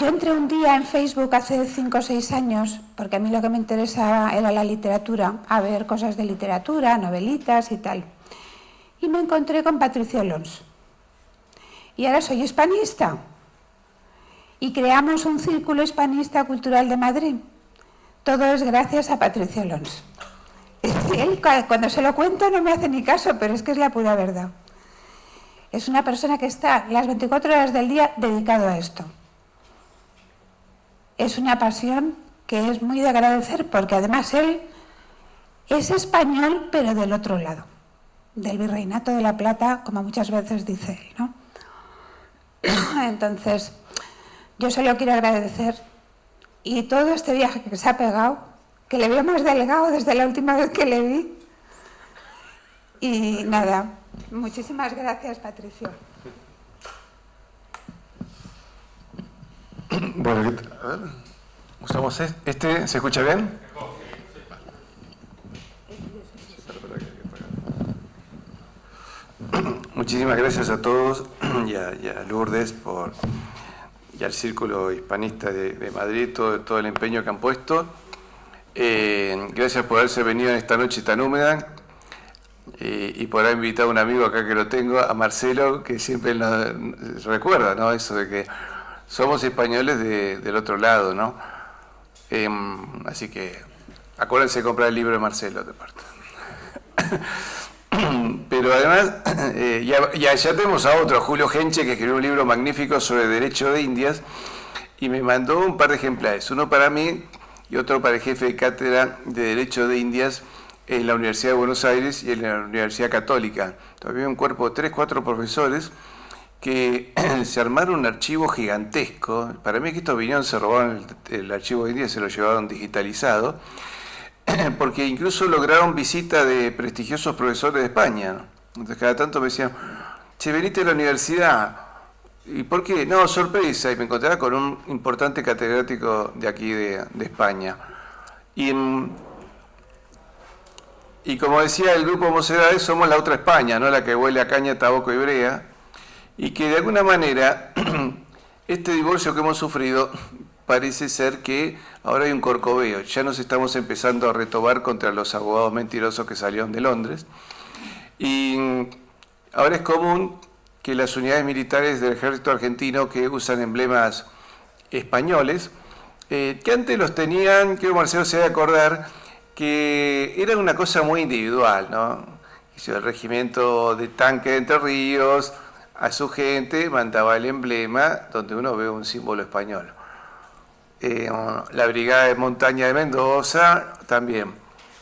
Yo entré un día en Facebook hace 5 o 6 años, porque a mí lo que me interesaba era la literatura, a ver cosas de literatura, novelitas y tal. Y me encontré con Patricio Alonso. Y ahora soy hispanista. Y creamos un círculo hispanista cultural de Madrid. Todo es gracias a Patricio Alonso. Él, cuando se lo cuento, no me hace ni caso, pero es que es la pura verdad. Es una persona que está las 24 horas del día dedicado a esto. Es una pasión que es muy de agradecer, porque además él es español, pero del otro lado, del Virreinato de la Plata, como muchas veces dice él, ¿no? Entonces, yo se lo quiero agradecer. Y todo este viaje que se ha pegado, que le veo más delgado desde la última vez que le vi. Y nada, muchísimas gracias, Patricio. Bueno, a ver, usamos este, ¿se escucha bien? Muchísimas gracias a todos y a Lourdes y al Círculo Hispanista de Madrid, todo el empeño que han puesto. Gracias por haberse venido en esta noche tan húmeda y por haber invitado a un amigo acá que lo tengo, a Marcelo, que siempre nos recuerda, ¿no? Eso de que somos españoles del otro lado, ¿no? Así que acuérdense de comprar el libro de Marcelo, de parte. Pero además, ya tenemos a otro, Julio Genche, que escribió un libro magnífico sobre derecho de Indias y me mandó un par de ejemplares, uno para mí y otro para el jefe de cátedra de Derecho de Indias en la Universidad de Buenos Aires y en la Universidad Católica. Todavía un cuerpo de 3 o 4 profesores que se armaron un archivo gigantesco. Para mí que estos vinieron, se robaron el archivo de Indias, se lo llevaron digitalizado, porque incluso lograron visita de prestigiosos profesores de España, ¿no? Entonces cada tanto me decían, che, venite a la universidad. ¿Y por qué? No, sorpresa. Y me encontraba con un importante catedrático de aquí de España. Y como decía el grupo Mocedades, somos la otra España, ¿no? La que huele a caña, tabaco y brea. Y que de alguna manera este divorcio que hemos sufrido parece ser que ahora hay un corcoveo. Ya nos estamos empezando a retobar contra los abogados mentirosos que salieron de Londres. Y ahora es común que las unidades militares del ejército argentino que usan emblemas españoles, que antes los tenían, creo que Marcelo se debe acordar, que era una cosa muy individual, ¿no? El regimiento de tanque de Entre Ríos, a su gente mandaba el emblema donde uno ve un símbolo español. La Brigada de Montaña de Mendoza también,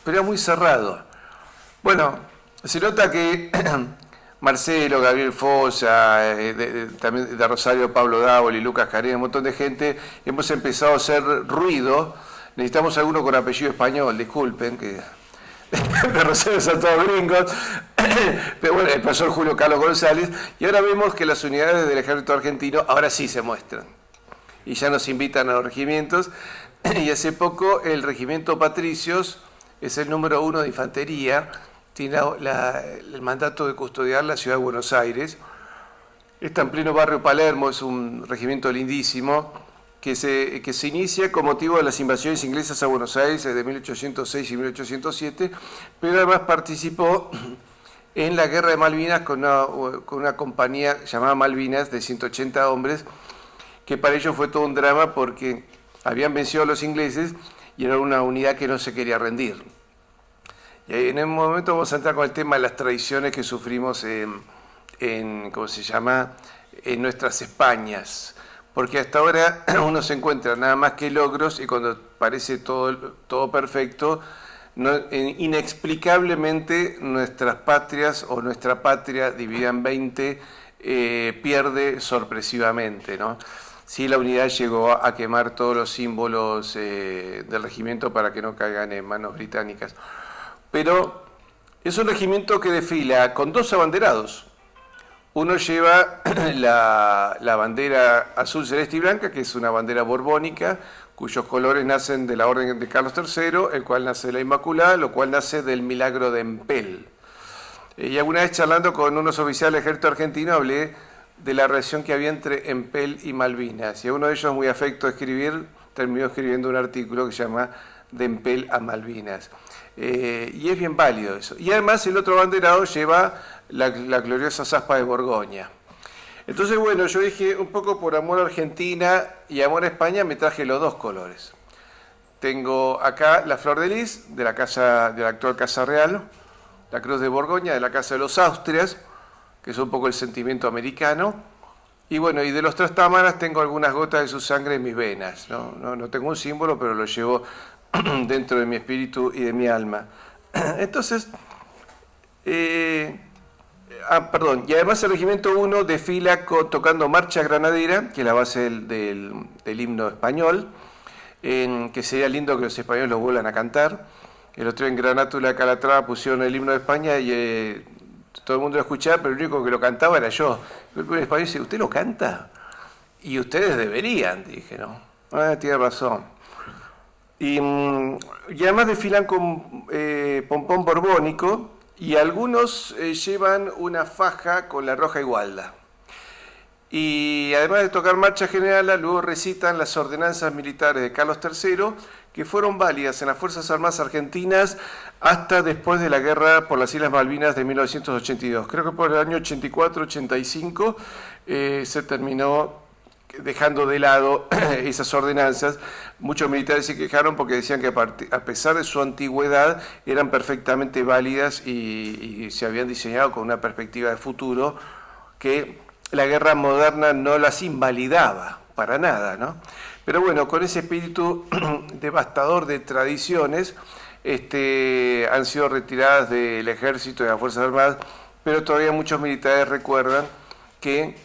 pero era muy cerrado. Bueno, se nota que Marcelo, Gabriel Fossa, también de Rosario, Pablo Dávoli, Lucas Carén, un montón de gente, hemos empezado a hacer ruido. Necesitamos alguno con apellido español, disculpen, que de Rosario son todos gringos, pero bueno, el profesor Julio Carlos González, y ahora vemos que las unidades del ejército argentino ahora sí se muestran, y ya nos invitan a los regimientos, y hace poco el regimiento Patricios es el número 1 de infantería, tiene el mandato de custodiar la ciudad de Buenos Aires, está en pleno barrio Palermo, es un regimiento lindísimo, que se inicia con motivo de las invasiones inglesas a Buenos Aires de 1806 y 1807, pero además participó en la Guerra de Malvinas con una compañía llamada Malvinas de 180 hombres, que para ellos fue todo un drama porque habían vencido a los ingleses y era una unidad que no se quería rendir. Y en un momento vamos a entrar con el tema de las traiciones que sufrimos ¿cómo se llama?, en nuestras Españas. Porque hasta ahora uno se encuentra nada más que logros y cuando parece todo perfecto, inexplicablemente nuestras patrias o nuestra patria dividida en 20 pierde sorpresivamente, ¿no? Sí, la unidad llegó a quemar todos los símbolos del regimiento para que no caigan en manos británicas. Pero es un regimiento que desfila con 2 abanderados. Uno lleva la bandera azul, celeste y blanca, que es una bandera borbónica, cuyos colores nacen de la Orden de Carlos III, el cual nace de la Inmaculada, lo cual nace del milagro de Empel. Y alguna vez charlando con unos oficiales del ejército argentino hablé de la relación que había entre Empell y Malvinas. Y a uno de ellos, muy afecto a escribir, terminó escribiendo un artículo que se llama De Empell a Malvinas. Y es bien válido eso. Y además el otro abanderado lleva la gloriosa aspa de Borgoña. Entonces, bueno, yo dije, un poco por amor a Argentina y amor a España, me traje los dos colores. Tengo acá la flor de lis de la actual Casa Real, la cruz de Borgoña de la Casa de los Austrias, que es un poco el sentimiento americano. Y bueno, y de los trastámaras tengo algunas gotas de su sangre en mis venas. No tengo un símbolo, pero lo llevo dentro de mi espíritu y de mi alma. Entonces, perdón, y además el Regimiento 1 desfila tocando Marcha Granadera, que es la base del himno español, que sería lindo que los españoles lo vuelvan a cantar. El otro día en Granátula de Calatrava pusieron el himno de España y todo el mundo lo escuchaba, pero el único que lo cantaba era yo. El español dice, ¿usted lo canta? Y ustedes deberían, dije, ¿no? Tiene razón. Y además desfilan con pompón borbónico y algunos llevan una faja con la roja igualda. Y además de tocar marcha general, luego recitan las ordenanzas militares de Carlos III, que fueron válidas en las Fuerzas Armadas Argentinas hasta después de la guerra por las Islas Malvinas de 1982. Creo que por el año 84-85 se terminó dejando de lado esas ordenanzas. Muchos militares se quejaron porque decían que a pesar de su antigüedad eran perfectamente válidas y se habían diseñado con una perspectiva de futuro que la guerra moderna no las invalidaba para nada, ¿no? Pero bueno, con ese espíritu devastador de tradiciones, han sido retiradas del ejército y de las Fuerzas Armadas, pero todavía muchos militares recuerdan que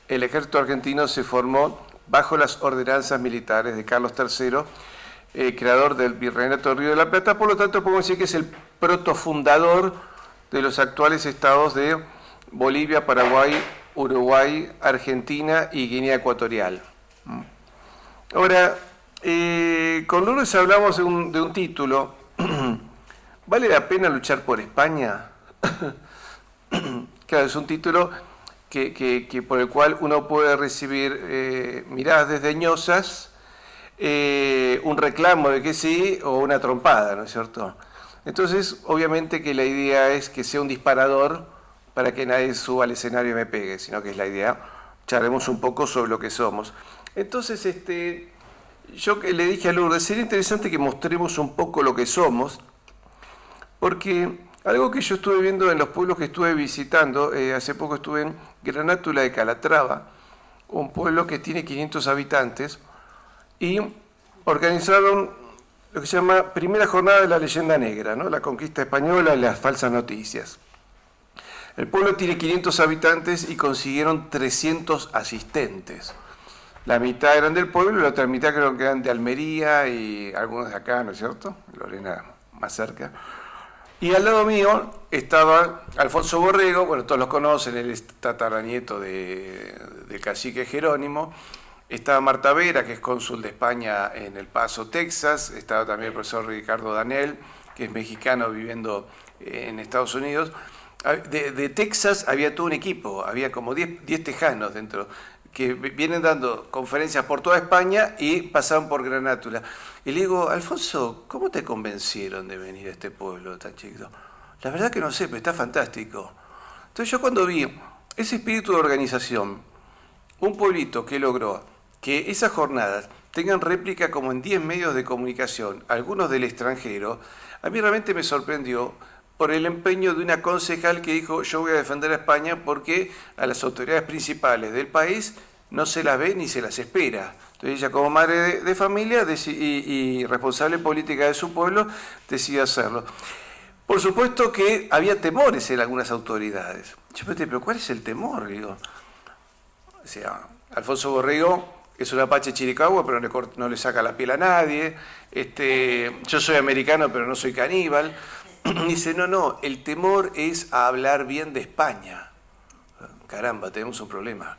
el ejército argentino se formó bajo las ordenanzas militares de Carlos III, creador del Virreinato del Río de la Plata. Por lo tanto, podemos decir que es el protofundador de los actuales estados de Bolivia, Paraguay, Uruguay, Argentina y Guinea Ecuatorial. Ahora, con Lourdes hablamos de un título. ¿Vale la pena luchar por España? Claro, es un título que por el cual uno puede recibir miradas desdeñosas, un reclamo de que sí o una trompada, ¿no es cierto? Entonces, obviamente que la idea es que sea un disparador para que nadie suba al escenario y me pegue, sino que es la idea, charlemos un poco sobre lo que somos. Entonces, yo le dije a Lourdes, sería interesante que mostremos un poco lo que somos, porque algo que yo estuve viendo en los pueblos que estuve visitando, hace poco estuve en Granátula de Calatrava, un pueblo que tiene 500 habitantes, y organizaron lo que se llama Primera Jornada de la Leyenda Negra, ¿no? La conquista española y las falsas noticias. El pueblo tiene 500 habitantes y consiguieron 300 asistentes. La mitad eran del pueblo y la otra mitad creo que eran de Almería y algunos de acá, ¿no es cierto? Lorena más cerca. Y al lado mío estaba Alfonso Borrego, bueno, todos los conocen, él es tataranieto del cacique Jerónimo. Estaba Marta Vera, que es cónsul de España en El Paso, Texas. Estaba también el profesor Ricardo Danel, que es mexicano viviendo en Estados Unidos. De Texas había todo un equipo, había como 10 tejanos dentro, que vienen dando conferencias por toda España y pasaban por Granátula. Y le digo, Alfonso, ¿cómo te convencieron de venir a este pueblo tan chiquito? La verdad que no sé, pero está fantástico. Entonces yo cuando vi ese espíritu de organización, un pueblito que logró que esas jornadas tengan réplica como en 10 medios de comunicación, algunos del extranjero, a mí realmente me sorprendió por el empeño de una concejal que dijo, yo voy a defender a España porque a las autoridades principales del país no se las ve ni se las espera. Entonces ella, como madre de familia y responsable política de su pueblo, decidió hacerlo. Por supuesto que había temores en algunas autoridades. Yo pregunté, ¿pero cuál es el temor? Digo, o sea, Alfonso Borrego es un apache chiricahua, pero no le saca la piel a nadie. Yo soy americano, pero no soy caníbal. Dice, no, el temor es a hablar bien de España. Caramba, tenemos un problema.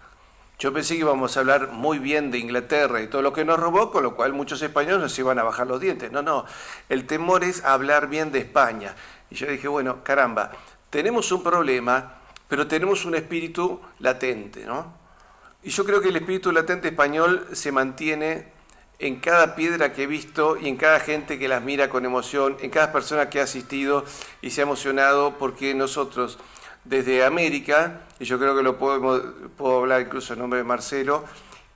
Yo pensé que íbamos a hablar muy bien de Inglaterra y todo lo que nos robó, con lo cual muchos españoles nos iban a bajar los dientes. No, el temor es a hablar bien de España. Y yo dije, bueno, caramba, tenemos un problema, pero tenemos un espíritu latente, ¿no? Y yo creo que el espíritu latente español se mantiene en cada piedra que he visto y en cada gente que las mira con emoción, en cada persona que ha asistido y se ha emocionado, porque nosotros desde América, y yo creo que puedo hablar incluso en nombre de Marcelo,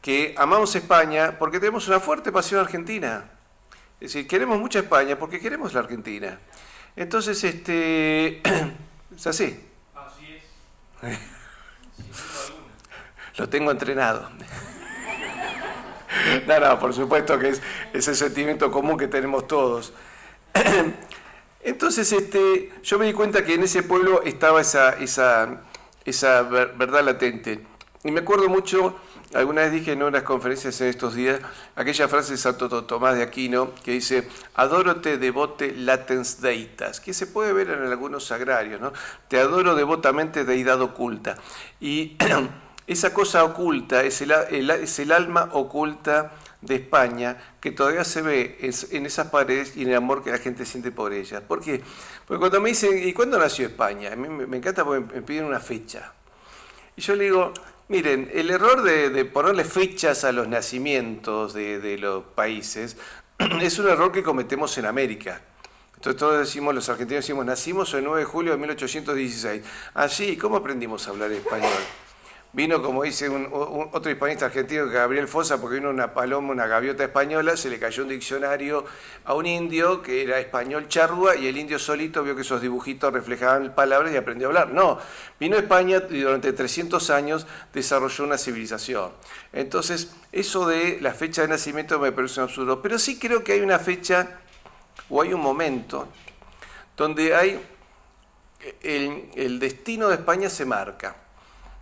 que amamos España porque tenemos una fuerte pasión argentina. Es decir, queremos mucho España porque queremos la Argentina. Entonces, es así. Así es. Sin duda alguna. Lo tengo entrenado. No, por supuesto que es ese sentimiento común que tenemos todos. Entonces, yo me di cuenta que en ese pueblo estaba esa verdad latente. Y me acuerdo mucho, alguna vez dije en unas conferencias en estos días, aquella frase de Santo Tomás de Aquino que dice: adórote devote latens deitas, que se puede ver en algunos sagrarios, ¿no? Te adoro devotamente, deidad oculta. Y esa cosa oculta es el alma oculta de España, que todavía se ve en esas paredes y en el amor que la gente siente por ellas. ¿Por qué? Porque cuando me dicen, ¿y cuándo nació España? A mí me encanta porque me piden una fecha. Y yo le digo, miren, el error de ponerle fechas a los nacimientos de los países es un error que cometemos en América. Entonces todos decimos, los argentinos decimos, nacimos el 9 de julio de 1816. Ah, sí, ¿cómo aprendimos a hablar español? Vino, como dice otro hispanista argentino, Gabriel Fosa, porque vino una paloma, una gaviota española, se le cayó un diccionario a un indio que era español charrúa y el indio solito vio que esos dibujitos reflejaban palabras y aprendió a hablar. No, vino a España y durante 300 años desarrolló una civilización. Entonces, eso de la fecha de nacimiento me parece un absurdo, pero sí creo que hay una fecha o hay un momento donde hay el destino de España se marca,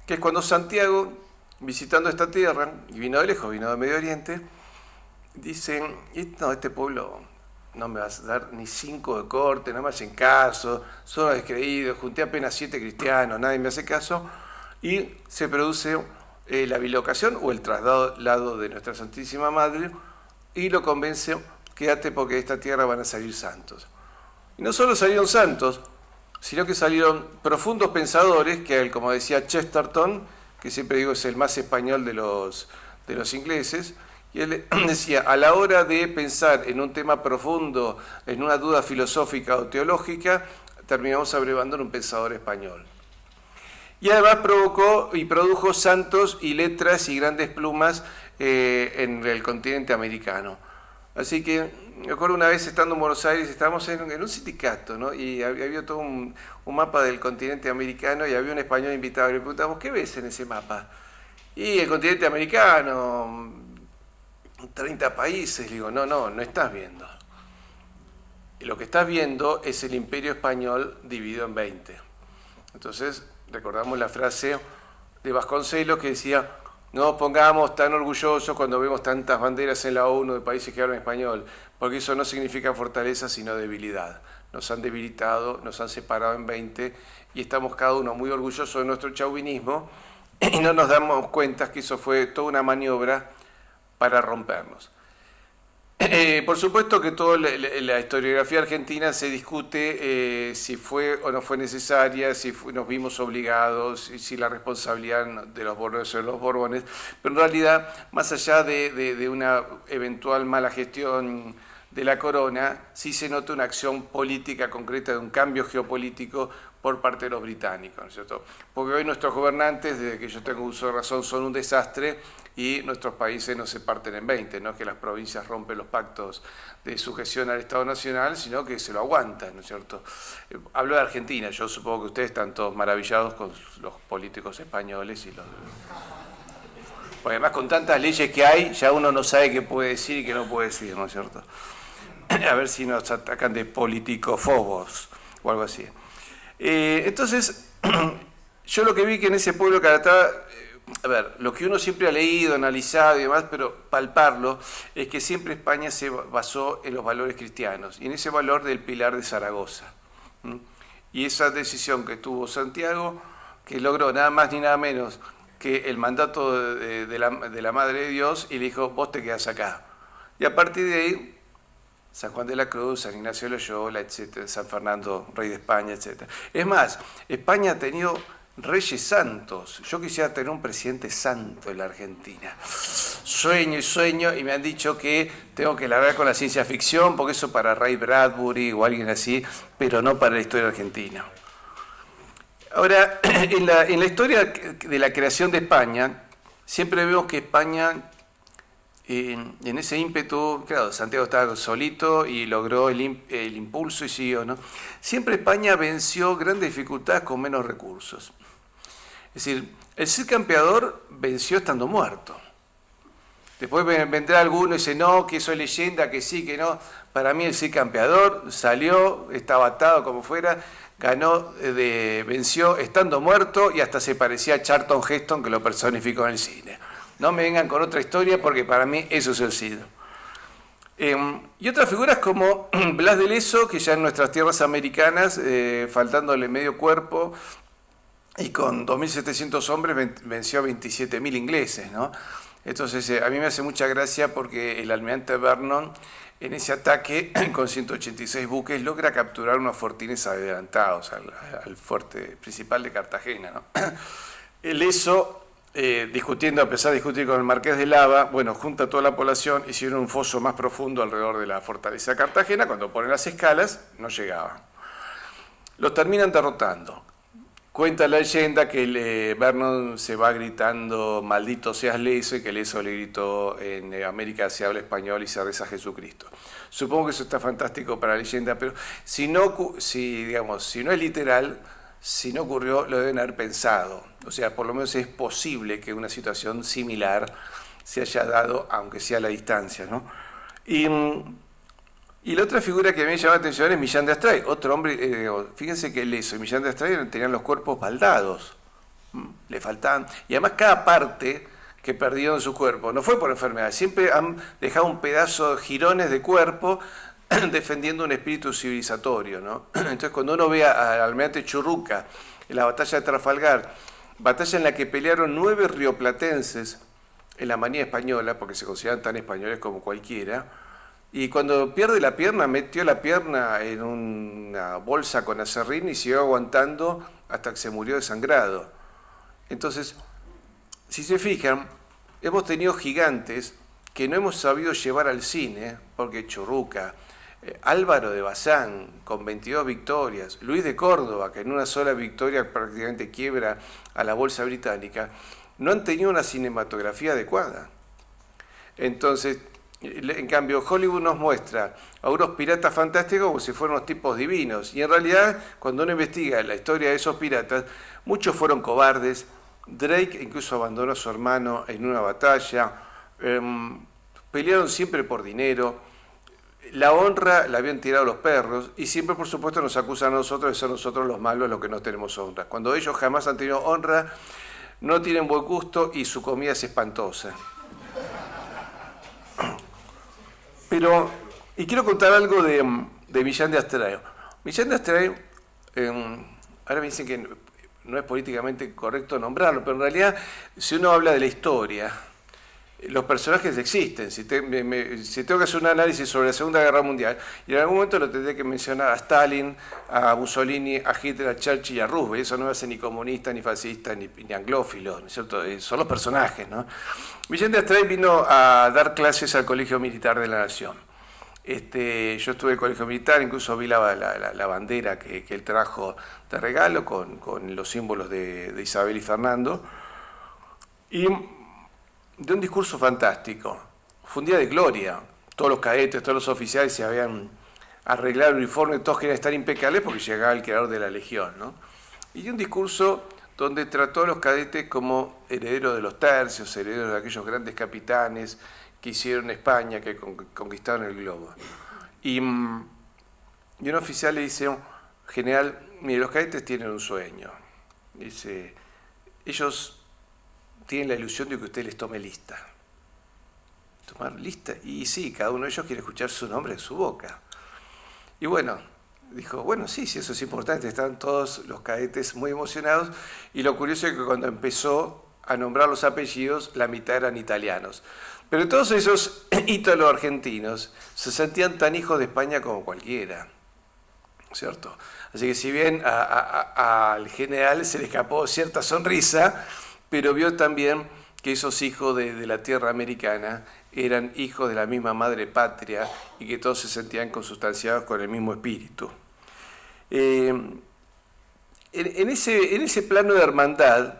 que es cuando Santiago, visitando esta tierra, y vino de lejos, vino de Medio Oriente, dicen, no, este pueblo no me va a dar ni 5 de corte, no me hacen caso, son descreídos, junté apenas 7 cristianos, nadie me hace caso, y se produce la bilocación o el traslado de nuestra Santísima Madre, y lo convence, quédate porque de esta tierra van a salir santos. Y no solo salieron santos, sino que salieron profundos pensadores, que como decía Chesterton, que siempre digo es el más español de los ingleses, y él decía, a la hora de pensar en un tema profundo, en una duda filosófica o teológica, terminamos abrevando en un pensador español. Y además provocó y produjo santos y letras y grandes plumas en el continente americano. Así que me acuerdo una vez estando en Buenos Aires, estábamos en un sindicato, ¿no? Y había todo un mapa del continente americano y había un español invitado y le preguntamos, ¿qué ves en ese mapa? Y el continente americano, 30 países. Le digo, no estás viendo. Y lo que estás viendo es el imperio español dividido en 20. Entonces recordamos la frase de Vasconcelos que decía, no nos pongamos tan orgullosos cuando vemos tantas banderas en la ONU de países que hablan español, porque eso no significa fortaleza, sino debilidad. Nos han debilitado, nos han separado en 20 y estamos cada uno muy orgullosos de nuestro chauvinismo y no nos damos cuenta que eso fue toda una maniobra para rompernos. Por supuesto que toda la historiografía argentina se discute si fue o no fue necesaria, si nos vimos obligados, si la responsabilidad de los Borbones o de los Borbones, pero en realidad, más allá de una eventual mala gestión de la corona, sí se nota una acción política concreta de un cambio geopolítico por parte de los británicos, ¿no es cierto? Porque hoy nuestros gobernantes, desde que yo tengo uso de razón, son un desastre y nuestros países no se parten en 20, no es que las provincias rompen los pactos de sujeción al Estado Nacional, sino que se lo aguantan, ¿no es cierto? Hablo de Argentina, yo supongo que ustedes están todos maravillados con los políticos españoles y los... Porque además con tantas leyes que hay, ya uno no sabe qué puede decir y qué no puede decir, ¿no es cierto? A ver si nos atacan de politicofobos o algo así. Entonces, yo lo que vi que en ese pueblo Caratá, a ver, lo que uno siempre ha leído, analizado y demás, pero palparlo, es que siempre España se basó en los valores cristianos y en ese valor del Pilar de Zaragoza. Y esa decisión que tuvo Santiago, que logró nada más ni nada menos que el mandato de la Madre de Dios, y le dijo, vos te quedás acá. Y a partir de ahí, San Juan de la Cruz, San Ignacio de Loyola, etcétera, San Fernando, rey de España, etcétera. Es más, España ha tenido reyes santos. Yo quisiera tener un presidente santo en la Argentina. Sueño y sueño, y me han dicho que tengo que largar con la ciencia ficción, porque eso para Ray Bradbury o alguien así, pero no para la historia argentina. Ahora, en la historia de la creación de España, siempre vemos que España, en ese ímpetu, claro, Santiago estaba solito y logró el impulso y siguió, ¿no? Siempre España venció grandes dificultades con menos recursos. Es decir, el Cid Campeador venció estando muerto. Después vendrá alguno y dice, no, que eso es leyenda, que sí, que no. Para mí el Cid Campeador salió, estaba atado como fuera, ganó, venció estando muerto y hasta se parecía a Charlton Heston, que lo personificó en el cine. No me vengan con otra historia porque para mí eso es el Cid. Y otras figuras como Blas de Lezo, que ya en nuestras tierras americanas, faltándole medio cuerpo y con 2.700 hombres, venció a 27.000 ingleses, ¿no? Entonces, a mí me hace mucha gracia porque el almirante Vernon, en ese ataque, con 186 buques, logra capturar unos fortines adelantados al fuerte principal de Cartagena, ¿no? Lezo, discutiendo, a pesar de discutir con el marqués de Lava, bueno, junta a toda la población, hicieron un foso más profundo alrededor de la fortaleza de Cartagena. Cuando ponen las escalas, no llegaban. Los terminan derrotando. Cuenta la leyenda que Vernon se va gritando, maldito seas Lezo, y que Lezo le gritó, en América se habla español y se reza a Jesucristo. Supongo que eso está fantástico para la leyenda, pero si no es literal, si no ocurrió, lo deben haber pensado. O sea, por lo menos es posible que una situación similar se haya dado, aunque sea a la distancia, ¿no? Y la otra figura que a mí me llama la atención es Millán de Astray, otro hombre, fíjense que Lezo y Millán de Astray tenían los cuerpos baldados, le faltaban, y además cada parte que perdieron su cuerpo no fue por enfermedad, siempre han dejado un pedazo de jirones de cuerpo defendiendo un espíritu civilizatorio, ¿no? Entonces cuando uno ve al almirante Churruca en la batalla de Trafalgar, batalla en la que pelearon 9 rioplatenses en la manía española, porque se consideran tan españoles como cualquiera, y cuando pierde la pierna, metió la pierna en una bolsa con aserrín y siguió aguantando hasta que se murió desangrado. Entonces, si se fijan, hemos tenido gigantes que no hemos sabido llevar al cine, porque Churruca, Álvaro de Bazán, con 22 victorias, Luis de Córdoba, que en una sola victoria prácticamente quiebra a la bolsa británica, no han tenido una cinematografía adecuada. Entonces, en cambio, Hollywood nos muestra a unos piratas fantásticos como si fueran unos tipos divinos. Y en realidad, cuando uno investiga la historia de esos piratas, muchos fueron cobardes. Drake incluso abandonó a su hermano en una batalla. Pelearon siempre por dinero. La honra la habían tirado los perros. Y siempre, por supuesto, nos acusan a nosotros de ser nosotros los malos, los que no tenemos honra. Cuando ellos jamás han tenido honra, no tienen buen gusto y su comida es espantosa. Pero, y quiero contar algo de Millán de Astray. Millán de Astray, ahora me dicen que no es políticamente correcto nombrarlo, pero en realidad, si uno habla de la historia, los personajes existen. Si tengo que hacer un análisis sobre la Segunda Guerra Mundial, y en algún momento lo tendré que mencionar a Stalin, a Mussolini, a Hitler, a Churchill y a Roosevelt. Eso no me hace ni comunista, ni fascista, ni anglófilo, ¿no es cierto? Son los personajes, ¿no? Millán de Astray vino a dar clases al Colegio Militar de la Nación. Yo estuve en el Colegio Militar, incluso vi la bandera que él trajo de regalo con los símbolos de Isabel y Fernando. Y de un discurso fantástico. Fue un día de gloria. Todos los cadetes, todos los oficiales se habían arreglado el uniforme, todos querían estar impecables porque llegaba el creador de la Legión, ¿no? Y de un discurso donde trató a los cadetes como herederos de los tercios, herederos de aquellos grandes capitanes que hicieron España, que conquistaron el globo. Y un oficial le dice, general, mire, los cadetes tienen un sueño. Dice, ellos tienen la ilusión de que usted les tome lista. ¿Tomar lista? Y sí, cada uno de ellos quiere escuchar su nombre en su boca. Y bueno, dijo, bueno, sí, eso es importante, están todos los cadetes muy emocionados, y lo curioso es que cuando empezó a nombrar los apellidos, la mitad eran italianos. Pero todos esos ítalo-argentinos se sentían tan hijos de España como cualquiera. ¿cierto? Así que si bien al general se le escapó cierta sonrisa, pero vio también que esos hijos de la tierra americana eran hijos de la misma madre patria y que todos se sentían consustanciados con el mismo espíritu. En ese plano de hermandad,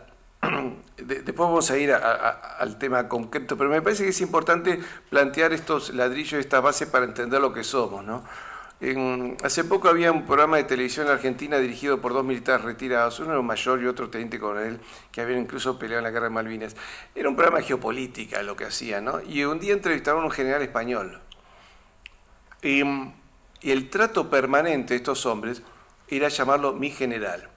después vamos a ir al tema concreto, pero me parece que es importante plantear estos ladrillos, estas bases para entender lo que somos, ¿no? Hace poco había un programa de televisión en Argentina dirigido por dos militares retirados, uno era un mayor y otro teniente coronel, que habían incluso peleado en la guerra de Malvinas. Era un programa de geopolítica lo que hacían, ¿no? Y un día entrevistaron a un general español. Y el trato permanente de estos hombres era llamarlo mi general.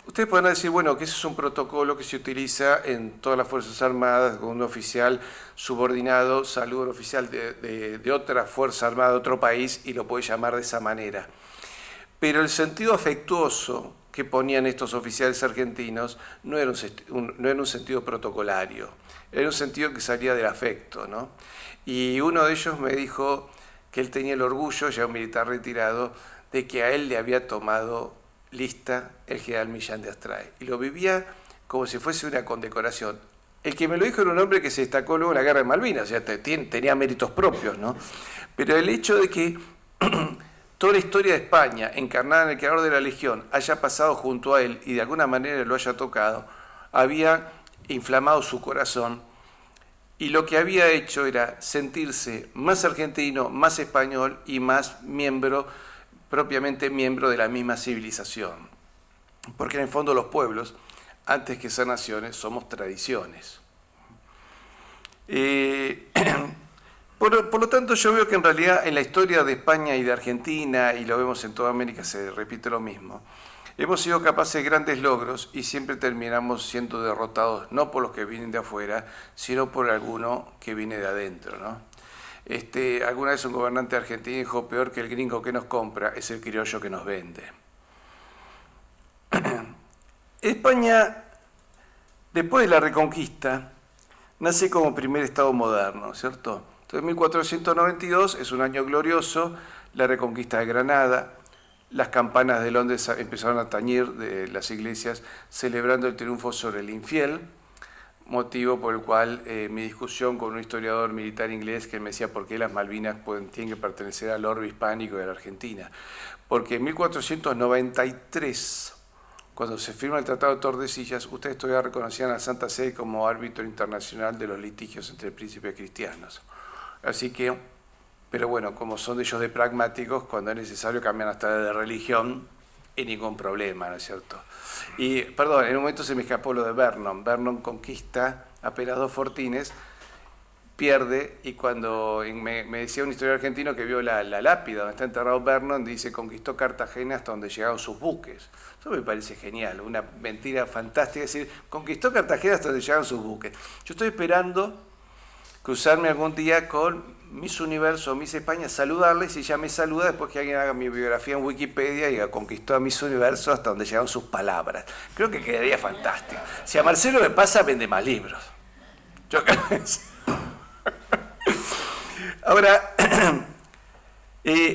Ustedes podrán decir, bueno, que ese es un protocolo que se utiliza en todas las Fuerzas Armadas, con un oficial subordinado saluda a un oficial de otra Fuerza Armada de otro país y lo puede llamar de esa manera. Pero el sentido afectuoso que ponían estos oficiales argentinos no era un sentido protocolario, era un sentido que salía del afecto, ¿no? Y uno de ellos me dijo que él tenía el orgullo, ya un militar retirado, de que a él le había tomado lista el general Millán de Astray. Y lo vivía como si fuese una condecoración. El que me lo dijo era un hombre que se destacó luego en la guerra de Malvinas, o sea, tenía méritos propios, ¿no? Pero el hecho de que toda la historia de España, encarnada en el creador de la Legión, haya pasado junto a él y de alguna manera lo haya tocado, había inflamado su corazón y lo que había hecho era sentirse más argentino, más español y más propiamente miembro de la misma civilización. Porque en el fondo los pueblos, antes que ser naciones, somos tradiciones. Por lo tanto, yo veo que en realidad en la historia de España y de Argentina, y lo vemos en toda América, se repite lo mismo, hemos sido capaces de grandes logros y siempre terminamos siendo derrotados, no por los que vienen de afuera, sino por alguno que viene de adentro, ¿no? Alguna vez un gobernante argentino dijo, peor que el gringo que nos compra es el criollo que nos vende. España, después de la Reconquista, nace como primer Estado moderno, ¿cierto? Entonces 1492 es un año glorioso, la Reconquista de Granada, las campanas de Londres empezaron a tañir de las iglesias celebrando el triunfo sobre el infiel, motivo por el cual mi discusión con un historiador militar inglés que me decía por qué las Malvinas tienen que pertenecer al orbe hispánico de la Argentina. Porque en 1493, cuando se firma el Tratado de Tordesillas, ustedes todavía reconocían a Santa Sede como árbitro internacional de los litigios entre príncipes cristianos. Así que, pero bueno, como son de ellos de pragmáticos, cuando es necesario cambian hasta de religión y ningún problema, ¿no es cierto? Y, perdón, en un momento se me escapó lo de Vernon. Vernon conquista apenas 2 fortines, pierde, y cuando me decía un historiador argentino que vio la lápida donde está enterrado Vernon, dice, conquistó Cartagena hasta donde llegaron sus buques. Eso me parece genial, una mentira fantástica, es decir, conquistó Cartagena hasta donde llegaron sus buques. Yo estoy esperando cruzarme algún día con Miss Universo o Miss España, saludarle, y si ya me saluda, después que alguien haga mi biografía en Wikipedia y diga, conquistó a Miss Universo hasta donde llegaron sus palabras. Creo que quedaría fantástico. Si a Marcelo le pasa, vende más libros. Yo creo que sí. Ahora,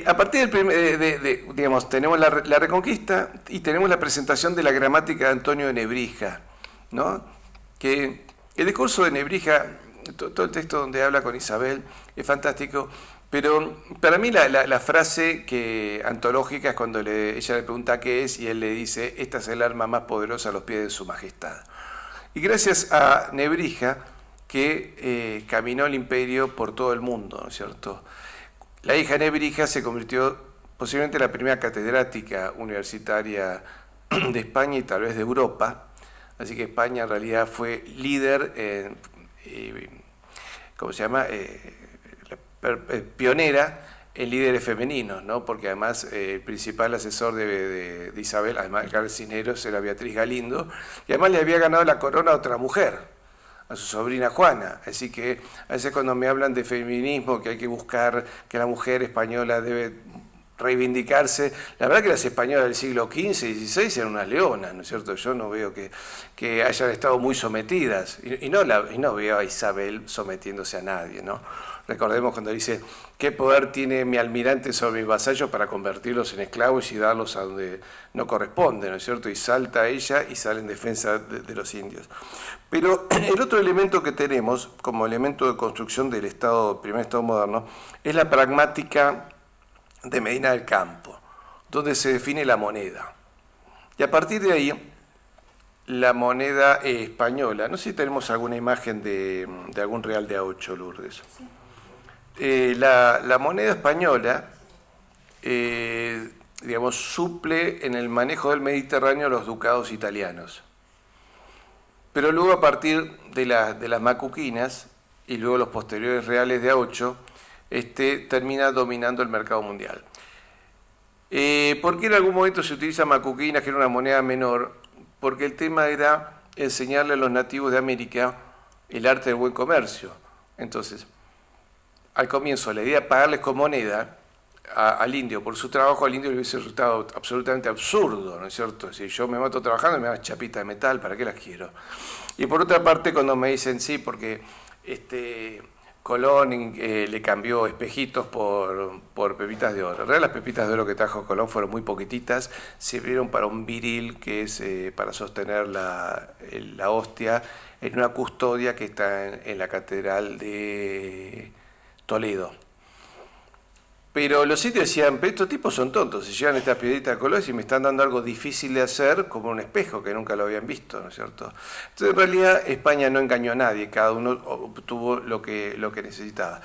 a partir del digamos, tenemos la Reconquista y tenemos la presentación de la gramática de Antonio de Nebrija, ¿no? Que el discurso de Nebrija, todo el texto donde habla con Isabel, es fantástico, pero para mí la frase antológica es cuando ella le pregunta qué es y él le dice, esta es el arma más poderosa a los pies de su majestad. Y gracias a Nebrija, que caminó el imperio por todo el mundo, ¿no es cierto? La hija Nebrija se convirtió posiblemente en la primera catedrática universitaria de España y tal vez de Europa, así que España en realidad fue líder en ¿cómo se llama? Pionera en líderes femeninos, ¿no? Porque además el principal asesor de Isabel, además de Carlos Cisneros, era Beatriz Galindo, y además le había ganado la corona a otra mujer, a su sobrina Juana. Así que a veces cuando me hablan de feminismo, que hay que buscar que la mujer española debe reivindicarse. La verdad que las españolas del siglo XV y XVI eran unas leonas, ¿no es cierto? Yo no veo que hayan estado muy sometidas, y no veo a Isabel sometiéndose a nadie, ¿no? Recordemos cuando dice, ¿qué poder tiene mi almirante sobre mis vasallos para convertirlos en esclavos y darlos a donde no corresponde, ¿no es cierto? Y salta ella y sale en defensa de los indios. Pero el otro elemento que tenemos como elemento de construcción del primer Estado moderno es la pragmática de Medina del Campo, donde se define la moneda. Y a partir de ahí, la moneda española, no sé si tenemos alguna imagen de algún real de A8, Lourdes. Sí. La moneda española, digamos, suple en el manejo del Mediterráneo los ducados italianos. Pero luego a partir de las macuquinas y luego los posteriores reales de A8, termina dominando el mercado mundial. ¿Por qué en algún momento se utiliza macuquinas, que era una moneda menor? Porque el tema era enseñarle a los nativos de América el arte del buen comercio. Entonces, al comienzo, la idea de pagarles con moneda al indio por su trabajo, al indio le hubiese resultado absolutamente absurdo, ¿no es cierto? Si yo me mato trabajando y me dan chapita de metal, ¿para qué las quiero? Y por otra parte, cuando me dicen sí, porque Colón le cambió espejitos por pepitas de oro. En realidad las pepitas de oro que trajo Colón fueron muy poquititas, sirvieron para un viril que es para sostener la hostia en una custodia que está en la catedral de Toledo. Pero los sitios decían, pero estos tipos son tontos, si llevan estas piedritas de colores y me están dando algo difícil de hacer, como un espejo, que nunca lo habían visto, ¿no es cierto? Entonces, en realidad, España no engañó a nadie, cada uno obtuvo lo que necesitaba.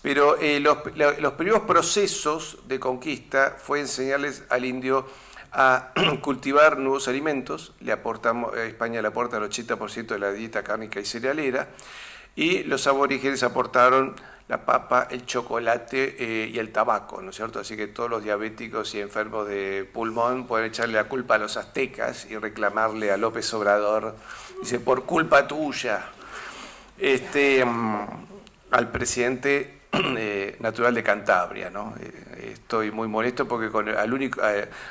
Pero los primeros procesos de conquista fue enseñarles al indio a cultivar nuevos alimentos. España le aporta el 80% de la dieta cárnica y cerealera, y los aborígenes aportaron la papa, el chocolate y el tabaco, ¿no es cierto? Así que todos los diabéticos y enfermos de pulmón pueden echarle la culpa a los aztecas y reclamarle a López Obrador, dice, por culpa tuya, al presidente natural de Cantabria, ¿no? Estoy muy molesto porque al único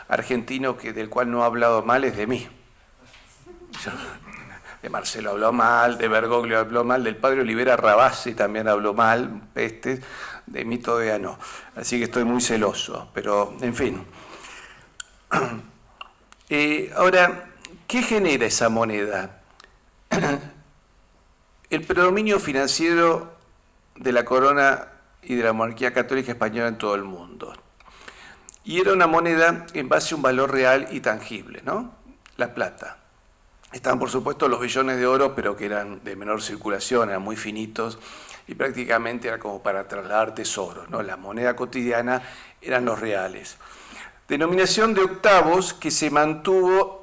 argentino del cual no ha hablado mal es de mí. De Marcelo habló mal, de Bergoglio habló mal, del padre Olivera Rabasi también habló mal, de mí todavía no. Así que estoy muy celoso, pero en fin. Ahora, ¿qué genera esa moneda? El predominio financiero de la corona y de la monarquía católica española en todo el mundo. Y era una moneda en base a un valor real y tangible, ¿no? La plata. Estaban, por supuesto, los billones de oro, pero que eran de menor circulación, eran muy finitos, y prácticamente era como para trasladar tesoros, ¿no? La moneda cotidiana eran los reales. Denominación de octavos que se mantuvo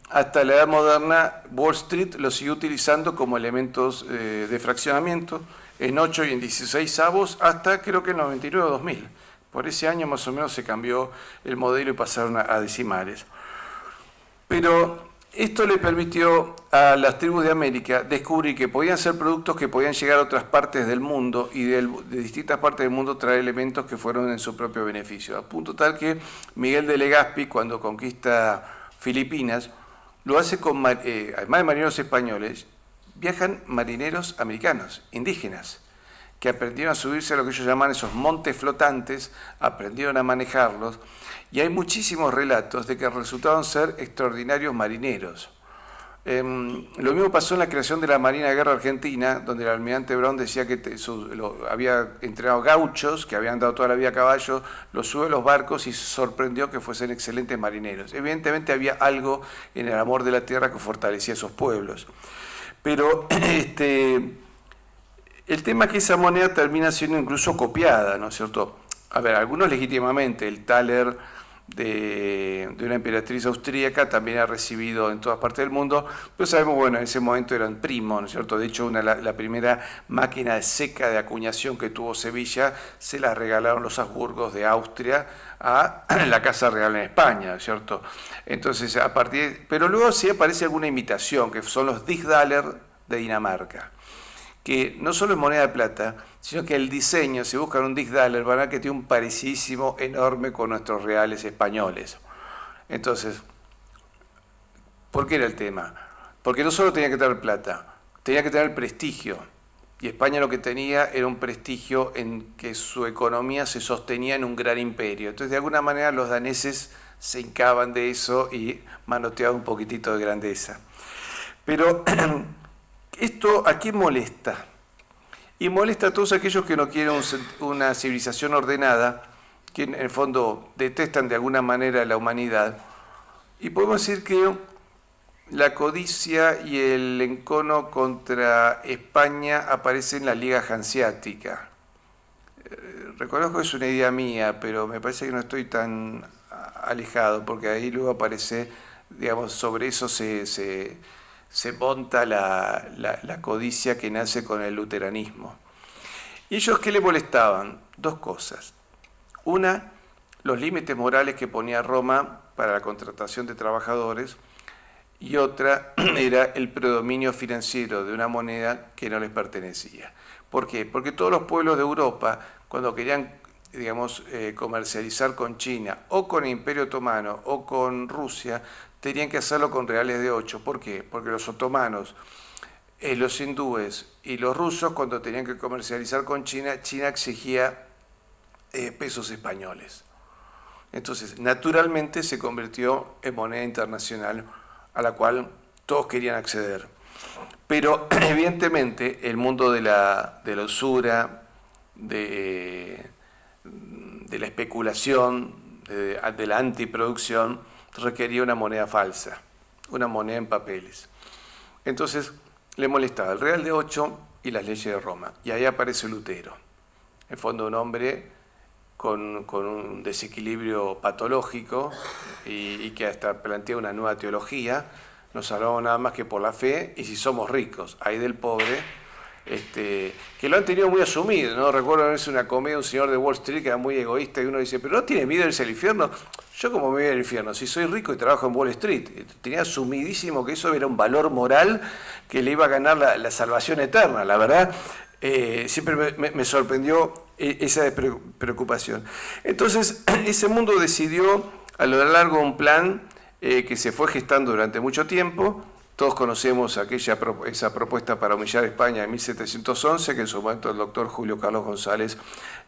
hasta la edad moderna. Wall Street lo siguió utilizando como elementos de fraccionamiento, en 8 y en 16 avos, hasta creo que en 99 o 2000. Por ese año más o menos se cambió el modelo y pasaron a decimales. Pero esto le permitió a las tribus de América descubrir que podían ser productos que podían llegar a otras partes del mundo y de distintas partes del mundo traer elementos que fueron en su propio beneficio. A punto tal que Miguel de Legazpi, cuando conquista Filipinas, lo hace con, además de marineros españoles, viajan marineros americanos, indígenas, que aprendieron a subirse a lo que ellos llaman esos montes flotantes, aprendieron a manejarlos, y hay muchísimos relatos de que resultaron ser extraordinarios marineros. Lo mismo pasó en la creación de la Marina de Guerra Argentina, donde el almirante Brown decía que había entrenado gauchos, que habían dado toda la vida a caballo, los sube a los barcos y se sorprendió que fuesen excelentes marineros. Evidentemente había algo en el amor de la tierra que fortalecía a esos pueblos. Pero el tema es que esa moneda termina siendo incluso copiada, ¿no es cierto? A ver, algunos legítimamente, el thaler de una emperatriz austríaca también ha recibido en todas partes del mundo, pero sabemos, bueno, en ese momento eran primos, ¿no es cierto? De hecho, la primera máquina seca de acuñación que tuvo Sevilla se la regalaron los Habsburgos de Austria a la Casa Real en España, ¿no es cierto? Entonces, pero luego sí aparece alguna imitación, que son los Digdaler de Dinamarca, que no solo es moneda de plata, sino que el diseño, si buscan un $10, van a ver que tiene un parecidísimo enorme con nuestros reales españoles. Entonces, ¿por qué era el tema? Porque no solo tenía que tener plata, tenía que tener prestigio. Y España lo que tenía era un prestigio en que su economía se sostenía en un gran imperio. Entonces, de alguna manera, los daneses se hincaban de eso y manoteaban un poquitito de grandeza. Pero esto, ¿a quién molesta? Y molesta a todos aquellos que no quieren una civilización ordenada, que en el fondo detestan de alguna manera la humanidad. Y podemos decir que la codicia y el encono contra España aparecen en la Liga Hanseática. Reconozco que es una idea mía, pero me parece que no estoy tan alejado, porque ahí luego aparece, digamos, sobre eso se monta la codicia que nace con el luteranismo. ¿Y ellos qué le molestaban? Dos cosas. Una, los límites morales que ponía Roma para la contratación de trabajadores, y otra era el predominio financiero de una moneda que no les pertenecía. ¿Por qué? Porque todos los pueblos de Europa, cuando querían, digamos, comercializar con China o con el Imperio Otomano o con Rusia, tenían que hacerlo con reales de 8. ¿Por qué? Porque los otomanos, los hindúes y los rusos, cuando tenían que comercializar con China, China exigía pesos españoles. Entonces, naturalmente se convirtió en moneda internacional a la cual todos querían acceder. Pero, evidentemente, el mundo de la usura, de la especulación, de la antiproducción, requería una moneda falsa, una moneda en papeles. Entonces, le molestaba el real de 8 y las leyes de Roma. Y ahí aparece Lutero. En fondo, un hombre con un desequilibrio patológico y que hasta plantea una nueva teología. No salvamos nada más que por la fe, y si somos ricos, hay del pobre, que lo han tenido muy asumido, ¿no? Recuerdo verse una comedia, un señor de Wall Street que era muy egoísta y uno dice, ¿pero no tiene miedo de irse al infierno? Yo como me voy al infierno, si soy rico y trabajo en Wall Street. Tenía asumidísimo que eso era un valor moral que le iba a ganar la salvación eterna. La verdad, siempre me sorprendió esa preocupación. Entonces, ese mundo decidió a lo largo un plan que se fue gestando durante mucho tiempo. Todos conocemos esa propuesta para humillar a España en 1711, que en su momento el doctor Julio Carlos González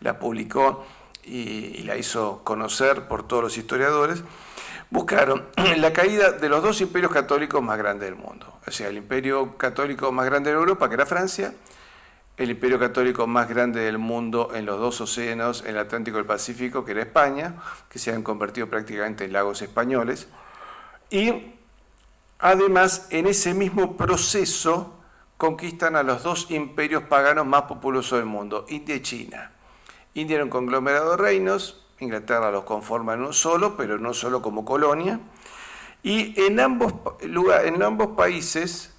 la publicó y la hizo conocer por todos los historiadores. Buscaron la caída de los dos imperios católicos más grandes del mundo. O sea, el imperio católico más grande de Europa, que era Francia, el imperio católico más grande del mundo en los dos océanos, en el Atlántico y el Pacífico, que era España, que se han convertido prácticamente en lagos españoles. Y además, en ese mismo proceso, conquistan a los dos imperios paganos más populosos del mundo, India y China. India era un conglomerado de reinos, Inglaterra los conforma en uno solo, pero no solo como colonia. Y en ambos países,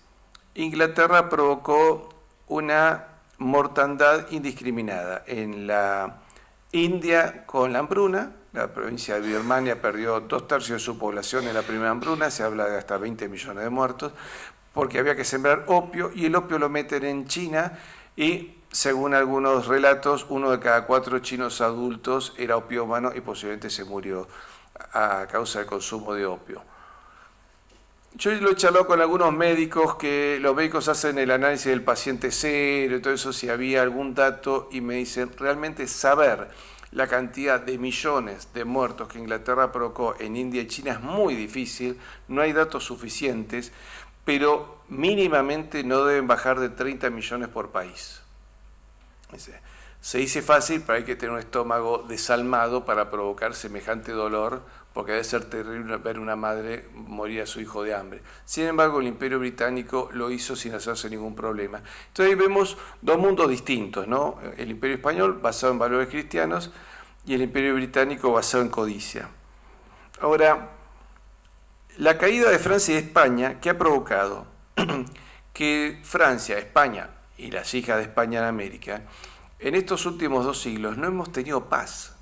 Inglaterra provocó una mortandad indiscriminada. En la India con la hambruna, la provincia de Birmania perdió 2/3 de su población en la primera hambruna, se habla de hasta 20 millones de muertos, porque había que sembrar opio, y el opio lo meten en China, y según algunos relatos, 1 de cada 4 chinos adultos era opiómano y posiblemente se murió a causa del consumo de opio. Yo lo he charlado con algunos médicos, que los médicos hacen el análisis del paciente cero y todo eso, si había algún dato, y me dicen, realmente saber la cantidad de millones de muertos que Inglaterra provocó en India y China es muy difícil, no hay datos suficientes, pero mínimamente no deben bajar de 30 millones por país. Se dice fácil, pero hay que tener un estómago desalmado para provocar semejante dolor, porque debe ser terrible ver una madre morir a su hijo de hambre. Sin embargo, el Imperio Británico lo hizo sin hacerse ningún problema. Entonces ahí vemos dos mundos distintos, ¿no? El Imperio Español basado en valores cristianos y el Imperio Británico basado en codicia. Ahora, la caída de Francia y de España, ¿qué ha provocado? Que Francia, España y las hijas de España en América, en estos últimos 2 siglos no hemos tenido paz.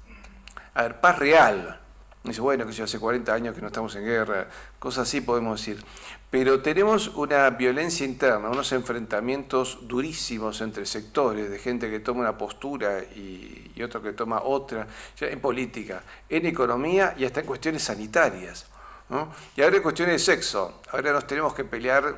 A ver, paz real. Dice, bueno, que yo hace 40 años que no estamos en guerra, cosas así podemos decir. Pero tenemos una violencia interna, unos enfrentamientos durísimos entre sectores, de gente que toma una postura y otro que toma otra, ya en política, en economía y hasta en cuestiones sanitarias, ¿no? Y ahora en cuestiones de sexo, ahora nos tenemos que pelear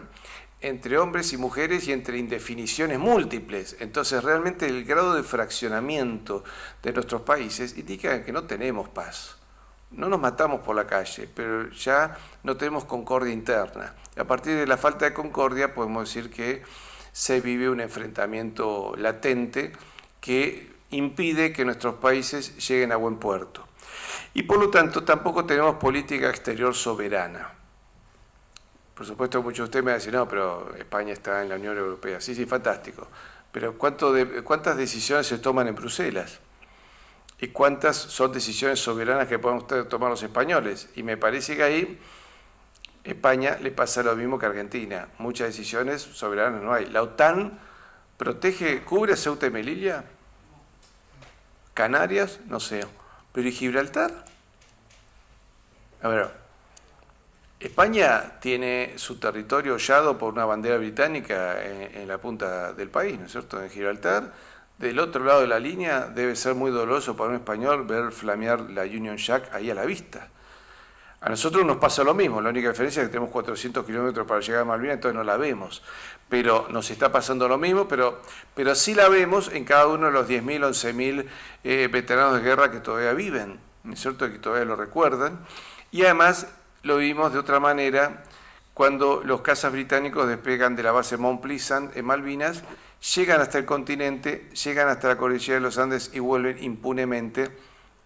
entre hombres y mujeres y entre indefiniciones múltiples. Entonces realmente el grado de fraccionamiento de nuestros países indica que no tenemos paz. No nos matamos por la calle, pero ya no tenemos concordia interna. A partir de la falta de concordia podemos decir que se vive un enfrentamiento latente que impide que nuestros países lleguen a buen puerto. Y por lo tanto tampoco tenemos política exterior soberana. Por supuesto muchos de ustedes me dicen, no, pero España está en la Unión Europea. Sí, fantástico. Pero ¿cuántas decisiones se toman en Bruselas? ¿Y cuántas son decisiones soberanas que pueden tomar los españoles? Y me parece que ahí España le pasa lo mismo que a Argentina. Muchas decisiones soberanas no hay. ¿La OTAN cubre a Ceuta y Melilla? ¿Canarias? No sé. ¿Pero y Gibraltar? A ver, España tiene su territorio hollado por una bandera británica en la punta del país, ¿no es cierto?, en Gibraltar. Del otro lado de la línea debe ser muy doloroso para un español ver flamear la Union Jack ahí a la vista. A nosotros nos pasa lo mismo, la única diferencia es que tenemos 400 kilómetros para llegar a Malvinas, entonces no la vemos. Pero nos está pasando lo mismo, pero sí la vemos en cada uno de los 10.000, 11.000 veteranos de guerra que todavía viven, ¿no es cierto?, que todavía lo recuerdan. Y además lo vimos de otra manera cuando los cazas británicos despegan de la base Mount Pleasant en Malvinas, llegan hasta el continente, llegan hasta la cordillera de los Andes y vuelven impunemente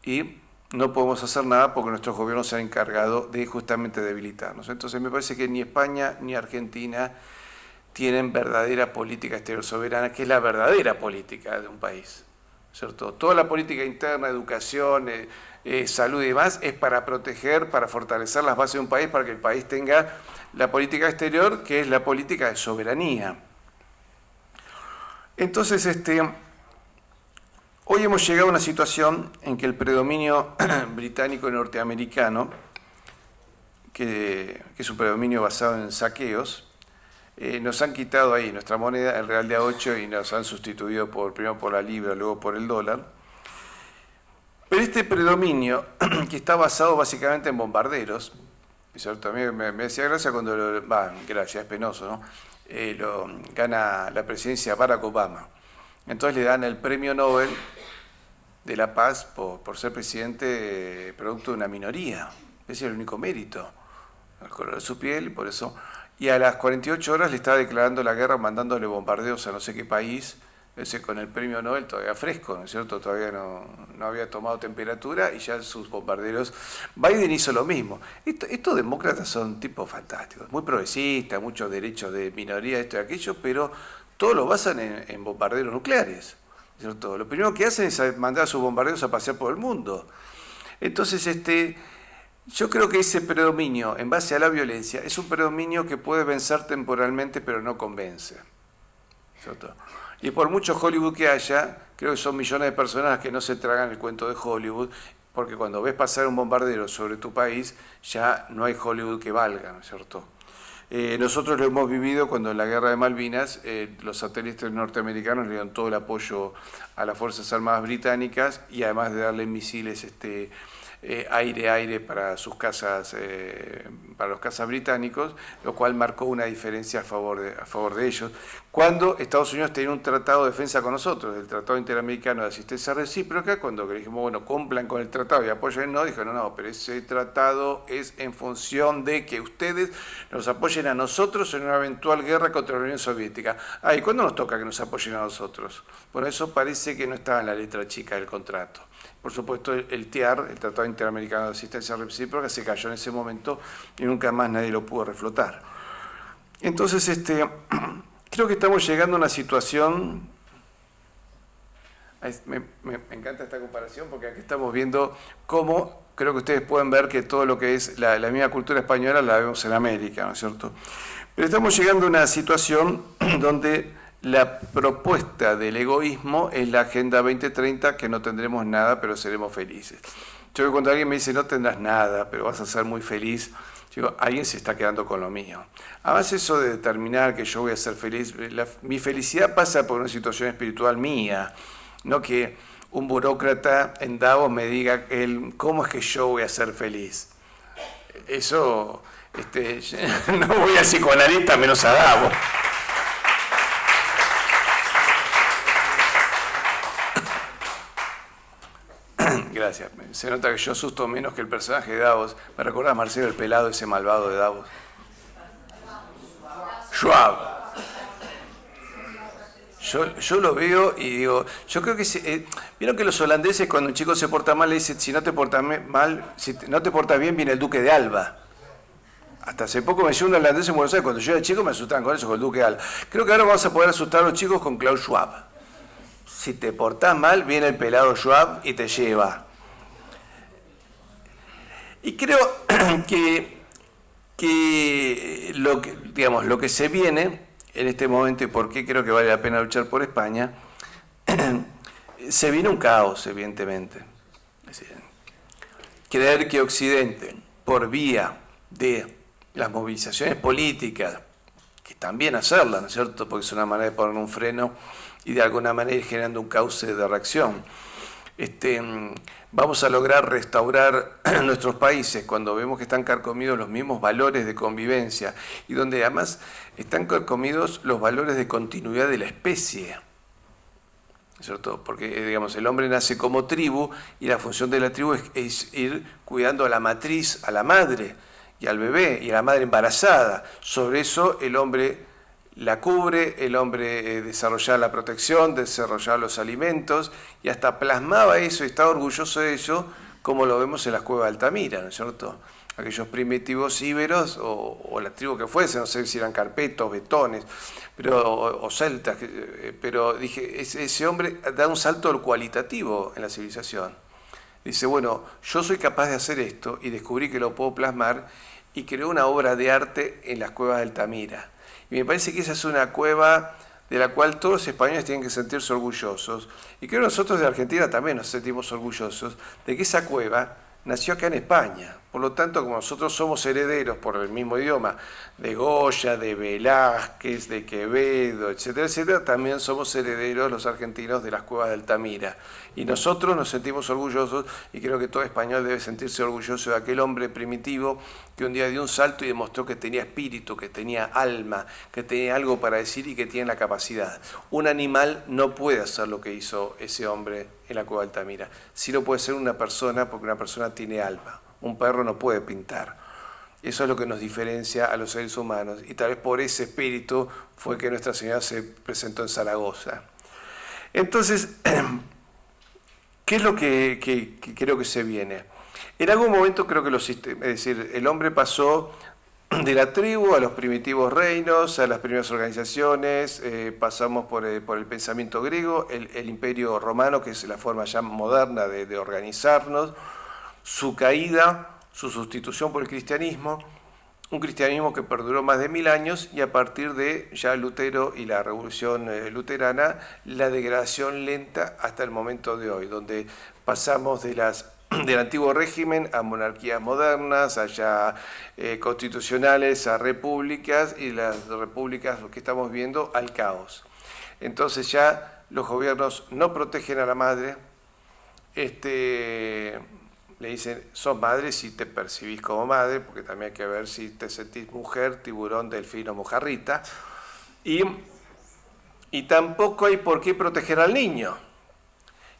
y no podemos hacer nada porque nuestros gobiernos se han encargado de justamente debilitarnos. Entonces me parece que ni España ni Argentina tienen verdadera política exterior soberana, que es la verdadera política de un país, ¿cierto? Toda la política interna, educación, salud y demás es para proteger, para fortalecer las bases de un país, para que el país tenga la política exterior, que es la política de soberanía. Entonces, hoy hemos llegado a una situación en que el predominio británico y norteamericano, que es un predominio basado en saqueos, nos han quitado ahí nuestra moneda, el real de A8, y nos han sustituido primero por la libra, luego por el dólar. Pero este predominio, que está basado básicamente en bombarderos, ¿cierto? A mí me hacía gracia cuando, gracias, es penoso, ¿no? Lo gana la presidencia Barack Obama. Entonces le dan el premio Nobel de la Paz por ser presidente producto de una minoría. Ese es el único mérito, el color de su piel, y por eso. Y a las 48 horas le estaba declarando la guerra, mandándole bombardeos a no sé qué país, ese con el premio Nobel todavía fresco, ¿no es cierto? Todavía no había tomado temperatura y ya sus bombarderos. Biden hizo lo mismo. Estos demócratas son tipos fantásticos, muy progresistas, muchos derechos de minoría, esto y aquello, pero todo lo basan en bombarderos nucleares, ¿cierto? Lo primero que hacen es mandar a sus bombarderos a pasear por el mundo. Entonces, yo creo que ese predominio en base a la violencia es un predominio que puede vencer temporalmente, pero no convence, ¿cierto? Y por mucho Hollywood que haya, creo que son millones de personas que no se tragan el cuento de Hollywood, porque cuando ves pasar un bombardero sobre tu país, ya no hay Hollywood que valga, ¿no es cierto? Nosotros lo hemos vivido cuando en la guerra de Malvinas los satélites norteamericanos le dieron todo el apoyo a las Fuerzas Armadas británicas y además de darle misiles aire-aire para sus casas, para los cazas británicos, lo cual marcó una diferencia a favor de ellos. Cuando Estados Unidos tenía un tratado de defensa con nosotros, el Tratado Interamericano de Asistencia Recíproca, cuando le dijimos, bueno, cumplan con el tratado y apoyen, no, dijo, no, pero ese tratado es en función de que ustedes nos apoyen a nosotros en una eventual guerra contra la Unión Soviética. ¿Y cuándo nos toca que nos apoyen a nosotros? Bueno, eso parece que no estaba en la letra chica del contrato. Por supuesto, el TIAR, el Tratado Interamericano de Asistencia Recíproca, se cayó en ese momento y nunca más nadie lo pudo reflotar. Entonces, creo que estamos llegando a una situación. Me encanta esta comparación porque aquí estamos viendo cómo, creo que ustedes pueden ver que todo lo que es la misma cultura española la vemos en América, ¿no es cierto? Pero estamos llegando a una situación donde la propuesta del egoísmo es la Agenda 2030, que no tendremos nada, pero seremos felices. Yo cuando alguien me dice, no tendrás nada, pero vas a ser muy feliz, digo, alguien se está quedando con lo mío. Además, eso de determinar que yo voy a ser feliz, mi felicidad pasa por una situación espiritual mía, no que un burócrata en Davos me diga cómo es que yo voy a ser feliz. Eso, no voy a psicoanalista menos a Davos. Gracias. Se nota que yo asusto menos que el personaje de Davos. Me recuerda a Marcelo el Pelado, ese malvado de Davos. Schwab. Yo lo veo y digo, yo creo que vieron que los holandeses cuando un chico se porta mal le dicen, si no te portas mal, si no te portas bien, viene el Duque de Alba. Hasta hace poco me decía un holandés en Buenos Aires, cuando yo era chico me asustaban con eso, con el Duque de Alba. Creo que ahora vamos a poder asustar a los chicos con Klaus Schwab. Si te portás mal, viene el pelado Schwab y te lleva. Y creo que lo que se viene en este momento, y por qué creo que vale la pena luchar por España, se viene un caos, evidentemente. Es decir, creer que Occidente, por vía de las movilizaciones políticas, que también hacerlas, ¿no es cierto?, porque es una manera de poner un freno y de alguna manera ir generando un cauce de reacción, vamos a lograr restaurar nuestros países cuando vemos que están carcomidos los mismos valores de convivencia y donde además están carcomidos los valores de continuidad de la especie, ¿cierto? Porque digamos, el hombre nace como tribu y la función de la tribu es ir cuidando a la matriz, a la madre y al bebé y a la madre embarazada. Sobre eso el hombre la cubre, el hombre desarrollaba la protección, desarrollaba los alimentos y hasta plasmaba eso y estaba orgulloso de eso, como lo vemos en las cuevas de Altamira, ¿no es cierto? Aquellos primitivos íberos o la tribu que fuese, no sé si eran carpetos, betones, o celtas, pero dije, ese hombre da un salto cualitativo en la civilización. Dice, bueno, yo soy capaz de hacer esto y descubrí que lo puedo plasmar y creó una obra de arte en las cuevas de Altamira. Y me parece que esa es una cueva de la cual todos los españoles tienen que sentirse orgullosos. Y creo que nosotros de Argentina también nos sentimos orgullosos de que esa cueva nació acá en España. Por lo tanto, como nosotros somos herederos por el mismo idioma de Goya, de Velázquez, de Quevedo, etcétera, etcétera, también somos herederos los argentinos de las cuevas de Altamira. Y nosotros nos sentimos orgullosos y creo que todo español debe sentirse orgulloso de aquel hombre primitivo que un día dio un salto y demostró que tenía espíritu, que tenía alma, que tenía algo para decir y que tiene la capacidad. Un animal no puede hacer lo que hizo ese hombre en la cueva de Altamira. Sí lo puede ser una persona porque una persona tiene alma. Un perro no puede pintar. Eso es lo que nos diferencia a los seres humanos. Y tal vez por ese espíritu fue que Nuestra Señora se presentó en Zaragoza. Entonces, ¿qué es lo que creo que se viene? En algún momento creo que es decir, el hombre pasó de la tribu a los primitivos reinos, a las primeras organizaciones, pasamos por el pensamiento griego, el imperio romano, que es la forma ya moderna de organizarnos, su caída, su sustitución por el cristianismo, un cristianismo que perduró más de 1000 años y a partir de ya Lutero y la revolución luterana, la degradación lenta hasta el momento de hoy, donde pasamos del antiguo régimen a monarquías modernas, a ya constitucionales, a repúblicas y las repúblicas, lo que estamos viendo, al caos. Entonces ya los gobiernos no protegen a la madre, le dicen, sos madre si te percibís como madre, porque también hay que ver si te sentís mujer, tiburón, delfín o mojarrita. Y tampoco hay por qué proteger al niño.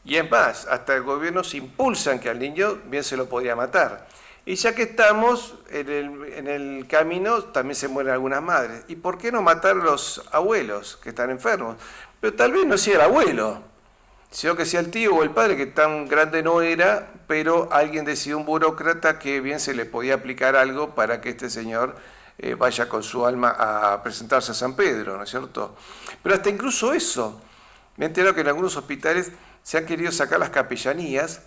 Y es más, hasta el gobierno se impulsan que al niño bien se lo podría matar. Y ya que estamos en el camino, también se mueren algunas madres. ¿Y por qué no matar a los abuelos que están enfermos? Pero tal vez no sea el abuelo, sino que sea el tío o el padre, que tan grande no era, pero alguien decidió, un burócrata, que bien se le podía aplicar algo para que este señor vaya con su alma a presentarse a San Pedro, ¿no es cierto? Pero hasta incluso eso, me he enterado que en algunos hospitales se han querido sacar las capellanías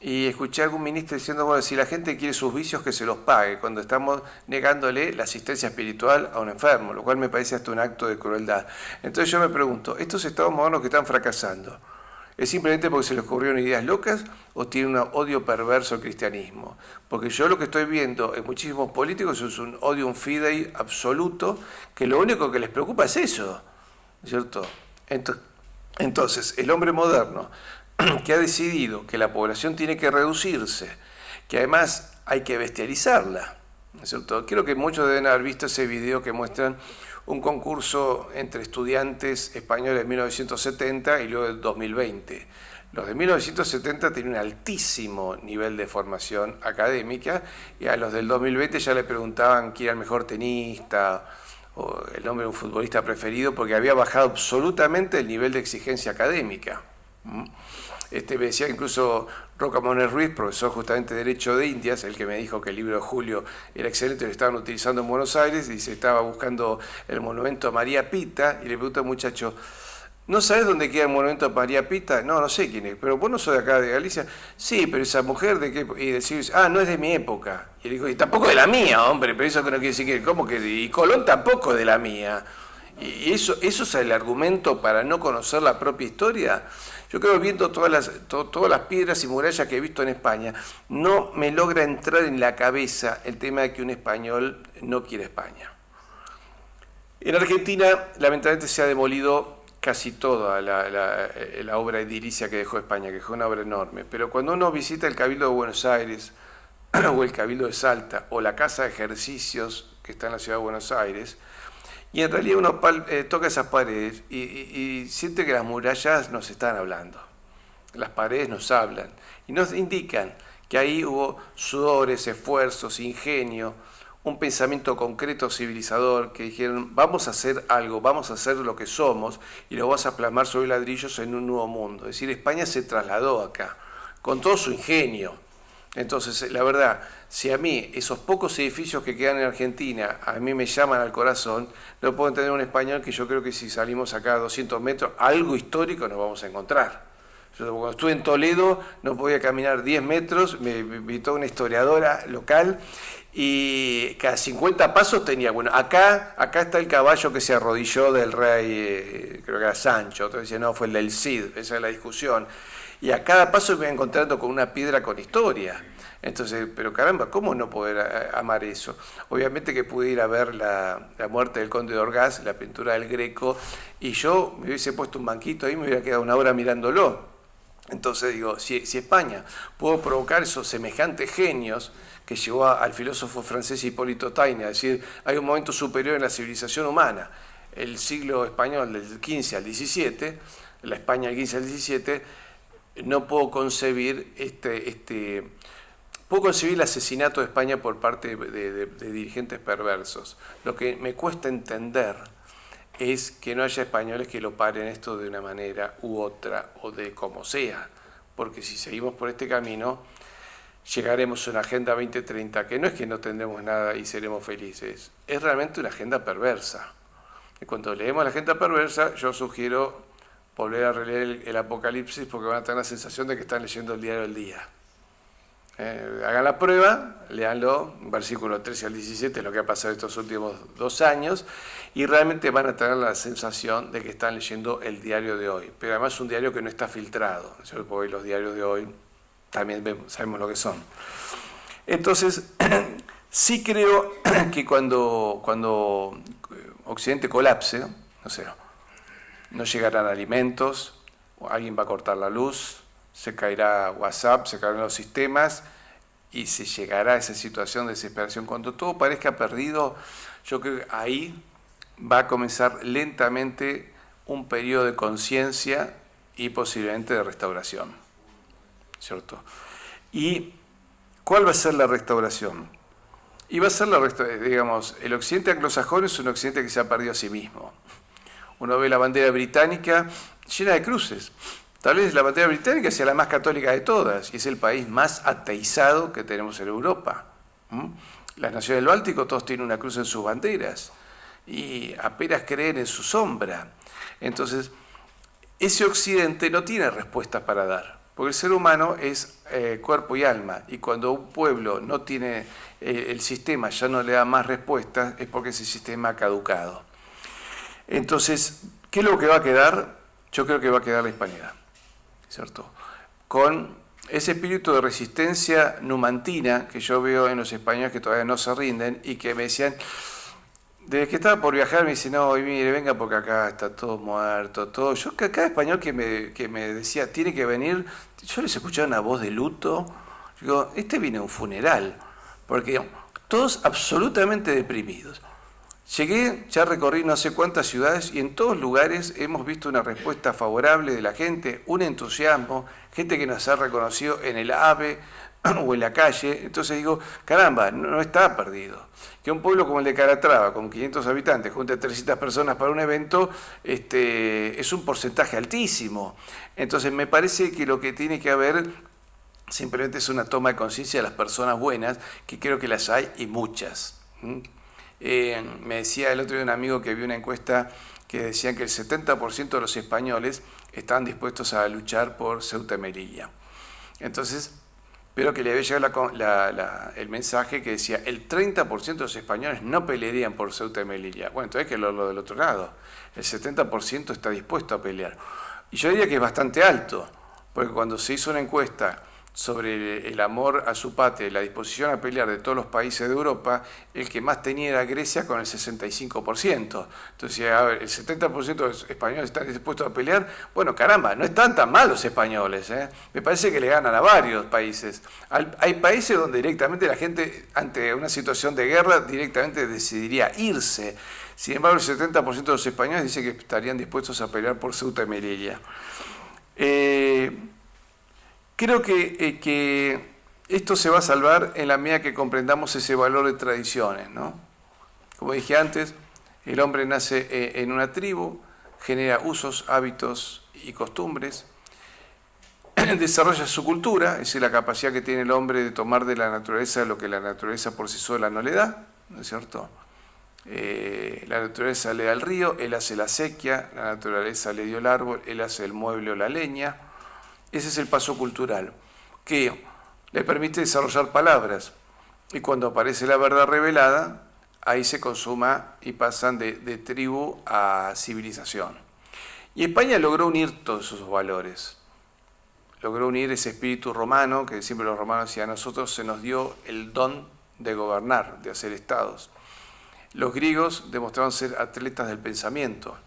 y escuché a algún ministro diciendo, bueno, si la gente quiere sus vicios, que se los pague, cuando estamos negándole la asistencia espiritual a un enfermo, lo cual me parece hasta un acto de crueldad. Entonces yo me pregunto, estos estados modernos que están fracasando, ¿Es simplemente porque se les ocurrieron ideas locas o tiene un odio perverso al cristianismo? Porque yo lo que estoy viendo en muchísimos políticos es un odium fidei absoluto, que lo único que les preocupa es eso, ¿cierto? Entonces, el hombre moderno que ha decidido que la población tiene que reducirse, que además hay que bestializarla, ¿cierto? Creo que muchos deben haber visto ese video que muestran un concurso entre estudiantes españoles de 1970 y luego del 2020. Los de 1970 tenían un altísimo nivel de formación académica y a los del 2020 ya le preguntaban quién era el mejor tenista o el nombre de un futbolista preferido porque había bajado absolutamente el nivel de exigencia académica. Me decía incluso Roca Moner Ruiz, profesor justamente de Derecho de Indias, el que me dijo que el libro de Julio era excelente, lo estaban utilizando en Buenos Aires, y se estaba buscando el monumento a María Pita, y le pregunta al muchacho, ¿no sabes dónde queda el monumento a María Pita? No, no sé quién es, pero vos no sos de acá de Galicia. Sí, pero esa mujer de qué, y decir, no es de mi época. Y le dijo, y tampoco de la mía, hombre, pero eso que no quiere decir que, ¿cómo que? Y Colón tampoco de la mía. Y eso es el argumento para no conocer la propia historia. Yo creo que viendo todas las piedras y murallas que he visto en España, no me logra entrar en la cabeza el tema de que un español no quiere España. En Argentina, lamentablemente, se ha demolido casi toda la obra edilicia que dejó España, que fue una obra enorme. Pero cuando uno visita el Cabildo de Buenos Aires, o el Cabildo de Salta, o la Casa de Ejercicios, que está en la ciudad de Buenos Aires, y en realidad uno toca esas paredes y siente que las murallas nos están hablando. Las paredes nos hablan y nos indican que ahí hubo sudores, esfuerzos, ingenio, un pensamiento concreto civilizador que dijeron vamos a hacer algo, vamos a hacer lo que somos y lo vamos a plasmar sobre ladrillos en un nuevo mundo. Es decir, España se trasladó acá con todo su ingenio. Entonces, la verdad, si a mí esos pocos edificios que quedan en Argentina a mí me llaman al corazón, no puedo entender un español que yo creo que si salimos acá a 200 metros, algo histórico nos vamos a encontrar. Yo cuando estuve en Toledo no podía caminar 10 metros, me invitó una historiadora local y cada 50 pasos tenía, bueno, acá está el caballo que se arrodilló del rey, creo que era Sancho, otro decía, no, fue el del Cid, esa es la discusión. Y a cada paso me iba encontrando con una piedra con historia. Entonces, pero caramba, ¿cómo no poder amar eso? Obviamente que pude ir a ver la muerte del conde de Orgaz, la pintura del Greco, y yo me hubiese puesto un banquito ahí y me hubiera quedado una hora mirándolo. Entonces digo, si España pudo provocar esos semejantes genios que llevó al filósofo francés Hipólito Taine a decir, hay un momento superior en la civilización humana, el siglo español del 15 al 17, la España del 15 al 17, no puedo concebir puedo concebir el asesinato de España por parte de dirigentes perversos. Lo que me cuesta entender es que no haya españoles que lo paren esto de una manera u otra o de como sea, porque si seguimos por este camino llegaremos a una Agenda 2030 que no es que no tendremos nada y seremos felices, es realmente una agenda perversa. Y cuando leemos la agenda perversa, yo sugiero volver a releer el Apocalipsis porque van a tener la sensación de que están leyendo el diario del día. Hagan la prueba, léanlo, versículo 13 al 17, lo que ha pasado estos últimos 2 años, y realmente van a tener la sensación de que están leyendo el diario de hoy. Pero además es un diario que no está filtrado, porque los diarios de hoy también sabemos lo que son. Entonces, sí creo que cuando Occidente colapse, no sé, no llegarán alimentos, alguien va a cortar la luz, se caerá WhatsApp, se caerán los sistemas y se llegará a esa situación de desesperación. Cuando todo parezca perdido, yo creo que ahí va a comenzar lentamente un periodo de conciencia y posiblemente de restauración, ¿cierto? ¿Y cuál va a ser la restauración? Y va a ser digamos, el occidente anglosajón es un occidente que se ha perdido a sí mismo. Uno ve la bandera británica llena de cruces. Tal vez la bandera británica sea la más católica de todas y es el país más ateizado que tenemos en Europa. Las naciones del Báltico todos tienen una cruz en sus banderas y apenas creen en su sombra. Entonces, ese occidente no tiene respuestas para dar, porque el ser humano es cuerpo y alma, y cuando un pueblo no tiene, el sistema ya no le da más respuestas, es porque ese sistema ha caducado. Entonces, ¿qué es lo que va a quedar? Yo creo que va a quedar la hispanidad. ¿cierto? Con ese espíritu de resistencia numantina que yo veo en los españoles que todavía no se rinden y que me decían, desde que estaba por viajar me dice, no, mire, venga porque acá está todo muerto, todo. Yo, cada español que me decía, tiene que venir, yo les escuchaba una voz de luto, digo, este viene a un funeral, porque todos absolutamente deprimidos. Llegué, ya recorrí no sé cuántas ciudades y en todos lugares hemos visto una respuesta favorable de la gente, un entusiasmo, gente que nos ha reconocido en el AVE o en la calle. Entonces digo, caramba, no está perdido. Que un pueblo como el de Calatrava, con 500 habitantes, junte 300 personas para un evento, es un porcentaje altísimo. Entonces me parece que lo que tiene que haber simplemente es una toma de conciencia de las personas buenas, que creo que las hay y muchas. Me decía el otro día un amigo que vio una encuesta que decían que el 70% de los españoles estaban dispuestos a luchar por Ceuta y Melilla. Entonces, pero que le había llegado el mensaje que decía el 30% de los españoles no pelearían por Ceuta y Melilla. Bueno, entonces hay que lo del otro lado. El 70% está dispuesto a pelear. Y yo diría que es bastante alto, porque cuando se hizo una encuesta sobre el amor a su patria y la disposición a pelear de todos los países de Europa, el que más tenía era Grecia con el 65%. Entonces, a ver, el 70% de los españoles están dispuestos a pelear. Bueno, caramba, no están tan mal los españoles, ¿eh? Me parece que le ganan a varios países. Hay países donde directamente la gente, ante una situación de guerra, directamente decidiría irse. Sin embargo, el 70% de los españoles dice que estarían dispuestos a pelear por Ceuta y Melilla. Creo que esto se va a salvar en la medida que comprendamos ese valor de tradiciones, ¿no? Como dije antes, el hombre nace en una tribu, genera usos, hábitos y costumbres, desarrolla su cultura, es decir, la capacidad que tiene el hombre de tomar de la naturaleza lo que la naturaleza por sí sola no le da, ¿no es cierto? La naturaleza le da el río, él hace la sequía, la naturaleza le dio el árbol, él hace el mueble o la leña. Ese es el paso cultural, que le permite desarrollar palabras. Y cuando aparece la verdad revelada, ahí se consuma y pasan de tribu a civilización. Y España logró unir todos esos valores. Logró unir ese espíritu romano, que siempre los romanos decían, a nosotros se nos dio el don de gobernar, de hacer estados. Los griegos demostraron ser atletas del pensamiento,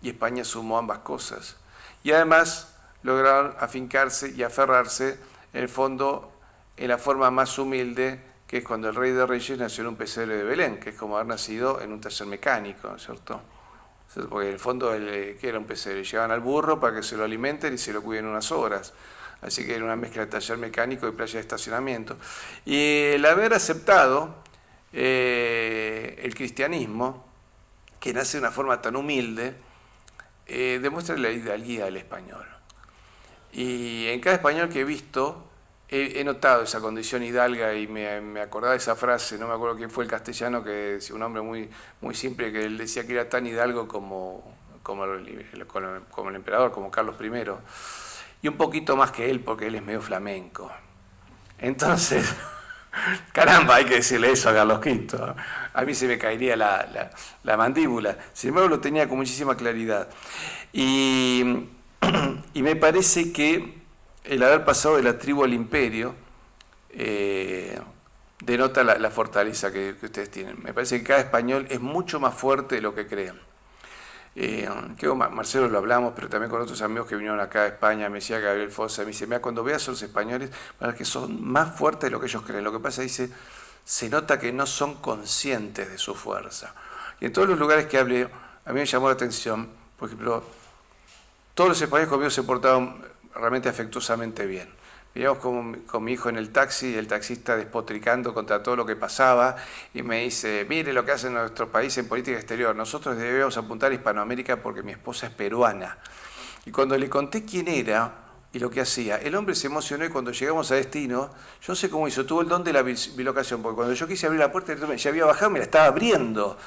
y España sumó ambas cosas. Y además lograron afincarse y aferrarse, en el fondo, en la forma más humilde, que es cuando el Rey de Reyes nació en un pesebre de Belén, que es como haber nacido en un taller mecánico, ¿no es cierto? Porque en el fondo, ¿qué era un pesebre? Llevaban al burro para que se lo alimenten y se lo cuiden unas horas. Así que era una mezcla de taller mecánico y playa de estacionamiento. Y el haber aceptado el cristianismo, que nace de una forma tan humilde, demuestra la hidalguía del español. Y en cada español que he visto, he notado esa condición hidalga y me acordaba de esa frase, no me acuerdo quién fue el castellano, que decía un hombre muy simple, que él decía que era tan hidalgo como el emperador, como Carlos I, y un poquito más que él, porque él es medio flamenco. Entonces, caramba, hay que decirle eso a Carlos V. A mí se me caería la mandíbula. Sin embargo, lo tenía con muchísima claridad. Y me parece que el haber pasado de la tribu al imperio denota la fortaleza que ustedes tienen. Me parece que cada español es mucho más fuerte de lo que creen. Que Marcelo lo hablamos, pero también con otros amigos que vinieron acá a España, me decía Gabriel Fossa, me dice, mira, cuando veas a los españoles, para que son más fuertes de lo que ellos creen. Lo que pasa, dice, se nota que no son conscientes de su fuerza. Y en todos los lugares que hablé, a mí me llamó la atención, por ejemplo, todos los españoles conmigo se portaban realmente afectuosamente bien. Veníamos con mi hijo en el taxi, y el taxista despotricando contra todo lo que pasaba, y me dice, mire lo que hacen nuestros países en política exterior, nosotros debemos apuntar a Hispanoamérica porque mi esposa es peruana. Y cuando le conté quién era y lo que hacía, el hombre se emocionó y cuando llegamos a destino, yo no sé cómo hizo, tuvo el don de la bilocación, porque cuando yo quise abrir la puerta, ya había bajado, me la estaba abriendo.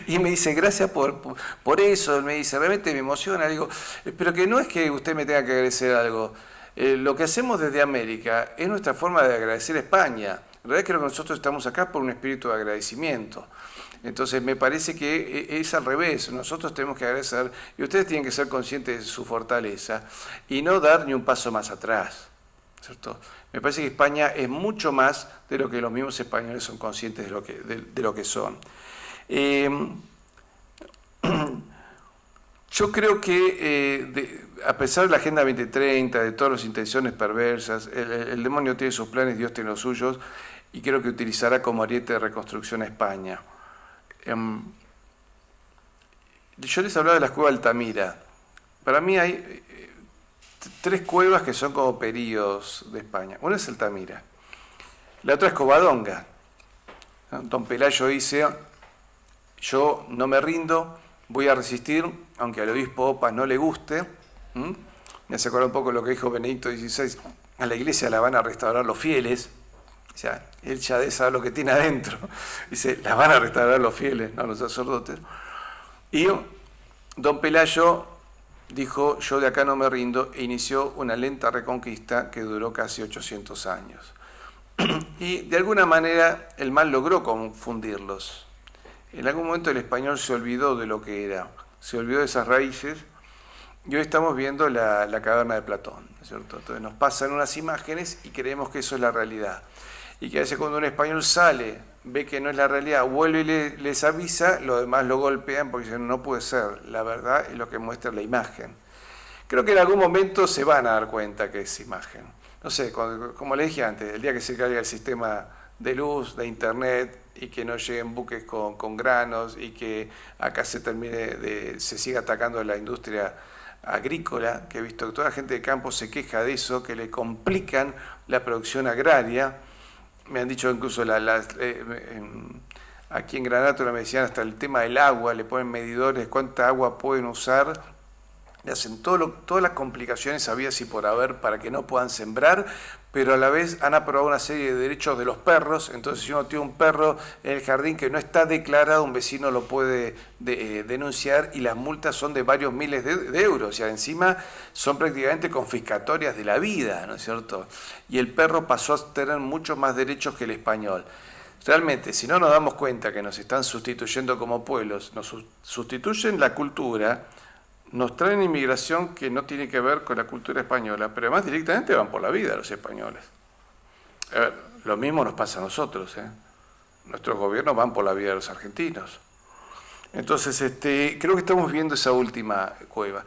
Y me dice, gracias por eso, me dice, realmente me emociona. Le digo, pero que no es que usted me tenga que agradecer algo. Lo que hacemos desde América es nuestra forma de agradecer a España. En realidad creo que nosotros estamos acá por un espíritu de agradecimiento. Entonces me parece que es al revés, nosotros tenemos que agradecer y ustedes tienen que ser conscientes de su fortaleza y no dar ni un paso más atrás, ¿cierto? Me parece que España es mucho más de lo que los mismos españoles son conscientes de lo que son. Yo creo que a pesar de la Agenda 2030, de todas las intenciones perversas, el demonio tiene sus planes, Dios tiene los suyos, y creo que utilizará como ariete de reconstrucción a España. Yo les hablaba de las cuevas de Altamira. Para mí hay tres cuevas que son como periodos de España. Una es Altamira, la otra es Covadonga. Don Pelayo dice, yo no me rindo, voy a resistir, aunque al obispo Opa no le guste. Me hace acordar un poco lo que dijo Benedicto XVI, a la iglesia la van a restaurar los fieles. O sea, él ya sabe lo que tiene adentro. Dice, la van a restaurar los fieles, no los sacerdotes. Y don Pelayo dijo, yo de acá no me rindo, e inició una lenta reconquista que duró casi 800 años. Y de alguna manera el mal logró confundirlos. En algún momento el español se olvidó de lo que era, se olvidó de esas raíces, y hoy estamos viendo la caverna de Platón, ¿no es cierto? Entonces nos pasan unas imágenes y creemos que eso es la realidad. Y que a veces cuando un español sale, ve que no es la realidad, vuelve y les avisa, los demás lo golpean porque dicen, no puede ser, la verdad es lo que muestra la imagen. Creo que en algún momento se van a dar cuenta que es imagen. No sé, como le dije antes, el día que se caiga el sistema de luz, de internet, y que no lleguen buques con granos, y que acá se siga atacando la industria agrícola, que he visto que toda la gente de campo se queja de eso, que le complican la producción agraria. Me han dicho incluso aquí en Granato me decían hasta el tema del agua, le ponen medidores, cuánta agua pueden usar, le hacen todas las complicaciones habidas y por haber para que no puedan sembrar, pero a la vez han aprobado una serie de derechos de los perros. Entonces si uno tiene un perro en el jardín que no está declarado, un vecino lo puede denunciar y las multas son de varios miles de euros, o sea, encima son prácticamente confiscatorias de la vida, ¿no es cierto? Y el perro pasó a tener muchos más derechos que el español. Realmente, si no nos damos cuenta que nos están sustituyendo como pueblos, nos sustituyen la cultura, nos traen inmigración que no tiene que ver con la cultura española, pero además directamente van por la vida los españoles. A ver, lo mismo nos pasa a nosotros, ¿eh? Nuestros gobiernos van por la vida de los argentinos. Entonces, creo que estamos viendo esa última cueva.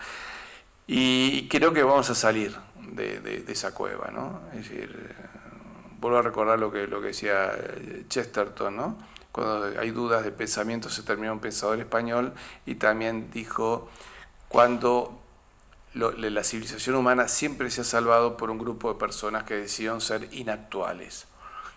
Y creo que vamos a salir de esa cueva, ¿no? Es decir, vuelvo a recordar lo que decía Chesterton, ¿no? Cuando hay dudas de pensamiento se termina un pensador español, y también dijo, cuando la civilización humana siempre se ha salvado por un grupo de personas que decidieron ser inactuales.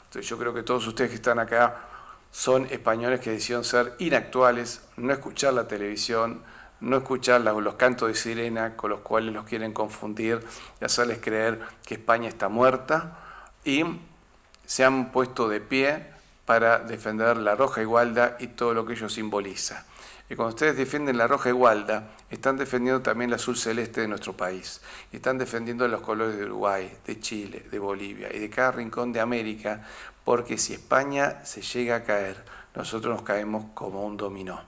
Entonces yo creo que todos ustedes que están acá son españoles que decidieron ser inactuales, no escuchar la televisión, no escuchar los cantos de sirena con los cuales los quieren confundir y hacerles creer que España está muerta, y se han puesto de pie para defender la roja igualda y todo lo que ello simboliza. Y cuando ustedes defienden la roja igualda, están defendiendo también el azul celeste de nuestro país. Y están defendiendo los colores de Uruguay, de Chile, de Bolivia y de cada rincón de América, porque si España se llega a caer, nosotros nos caemos como un dominó.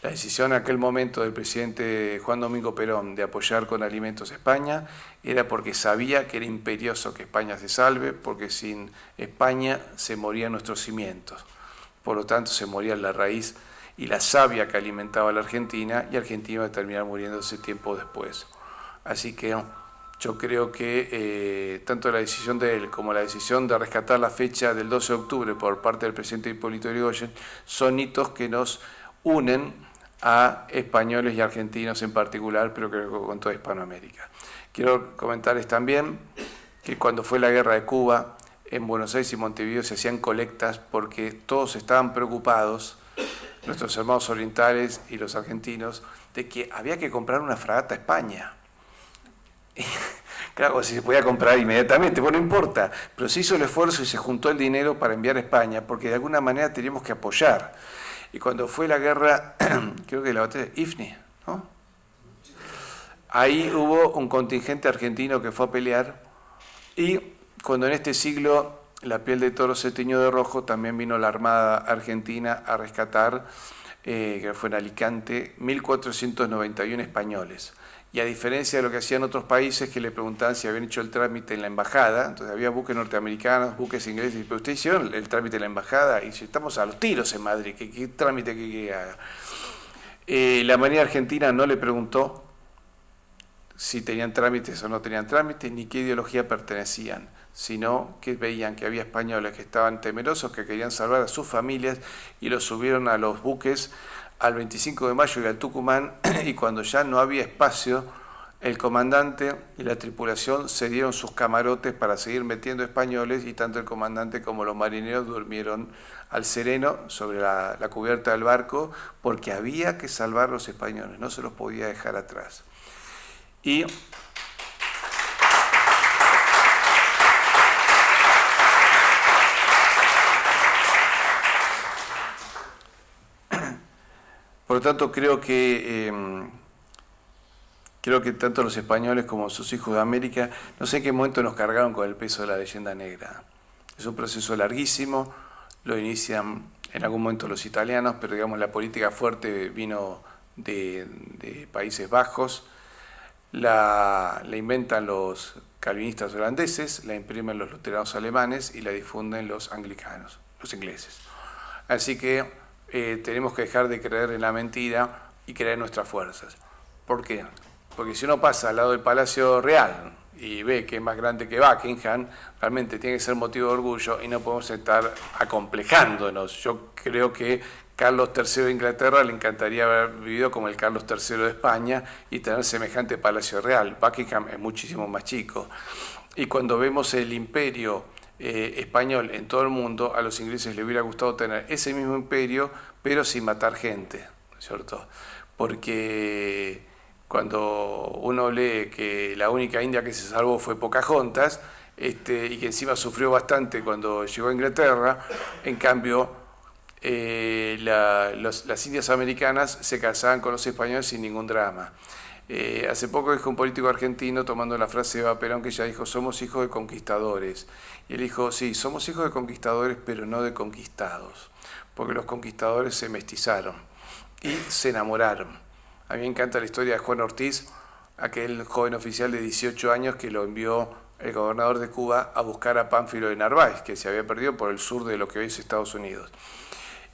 La decisión en aquel momento del presidente Juan Domingo Perón de apoyar con alimentos a España era porque sabía que era imperioso que España se salve, porque sin España se morían nuestros cimientos. Por lo tanto, se moría la raíz y la savia que alimentaba a la Argentina, y Argentina va a terminar muriéndose tiempo después. Así que yo creo que tanto la decisión de él como la decisión de rescatar la fecha del 12 de octubre por parte del presidente Hipólito Yrigoyen son hitos que nos unen a españoles y argentinos en particular, pero creo que con toda Hispanoamérica. Quiero comentarles también que cuando fue la guerra de Cuba, en Buenos Aires y Montevideo se hacían colectas porque todos estaban preocupados, nuestros hermanos orientales y los argentinos, de que había que comprar una fragata a España. Claro, si se podía comprar inmediatamente, bueno, no importa, pero se hizo el esfuerzo y se juntó el dinero para enviar a España, porque de alguna manera teníamos que apoyar. Y cuando fue la guerra, creo que la batalla de Ifni, ¿no? Ahí hubo un contingente argentino que fue a pelear, y cuando en este siglo la piel de toro se tiñó de rojo, también vino la Armada Argentina a rescatar, que fue en Alicante, 1.491 españoles. Y a diferencia de lo que hacían otros países que le preguntaban si habían hecho el trámite en la embajada, entonces había buques norteamericanos, buques ingleses, pero ustedes hicieron el trámite en la embajada, y si estamos a los tiros en Madrid, ¿qué trámite que haga? La Marina Argentina no le preguntó si tenían trámites o no tenían trámites, ni qué ideología pertenecían, sino que veían que había españoles que estaban temerosos, que querían salvar a sus familias, y los subieron a los buques al 25 de mayo y al Tucumán, y cuando ya no había espacio, el comandante y la tripulación cedieron sus camarotes para seguir metiendo españoles, y tanto el comandante como los marineros durmieron al sereno sobre la cubierta del barco, porque había que salvar a los españoles, no se los podía dejar atrás. Y por lo tanto, creo que tanto los españoles como sus hijos de América, no sé en qué momento nos cargaron con el peso de la leyenda negra. Es un proceso larguísimo, lo inician en algún momento los italianos, pero digamos la política fuerte vino de Países Bajos, la inventan los calvinistas holandeses, la imprimen los luteranos alemanes y la difunden los anglicanos, los ingleses. Así que tenemos que dejar de creer en la mentira y creer en nuestras fuerzas. ¿Por qué? Porque si uno pasa al lado del Palacio Real y ve que es más grande que Buckingham, realmente tiene que ser motivo de orgullo y no podemos estar acomplejándonos. Yo creo que Carlos III de Inglaterra le encantaría haber vivido como el Carlos III de España y tener semejante Palacio Real. Buckingham es muchísimo más chico. Y cuando vemos el imperio español en todo el mundo, a los ingleses les hubiera gustado tener ese mismo imperio, pero sin matar gente, ¿no es cierto? Porque cuando uno lee que la única india que se salvó fue Pocahontas, y que encima sufrió bastante cuando llegó a Inglaterra, en cambio las indias americanas se casaban con los españoles sin ningún drama. Hace poco dijo un político argentino, tomando la frase de Eva Perón, que ella dijo: somos hijos de conquistadores. Y él dijo: sí, somos hijos de conquistadores, pero no de conquistados, porque los conquistadores se mestizaron y se enamoraron. A mí me encanta la historia de Juan Ortiz, aquel joven oficial de 18 años que lo envió el gobernador de Cuba a buscar a Pánfilo de Narváez, que se había perdido por el sur de lo que hoy es Estados Unidos.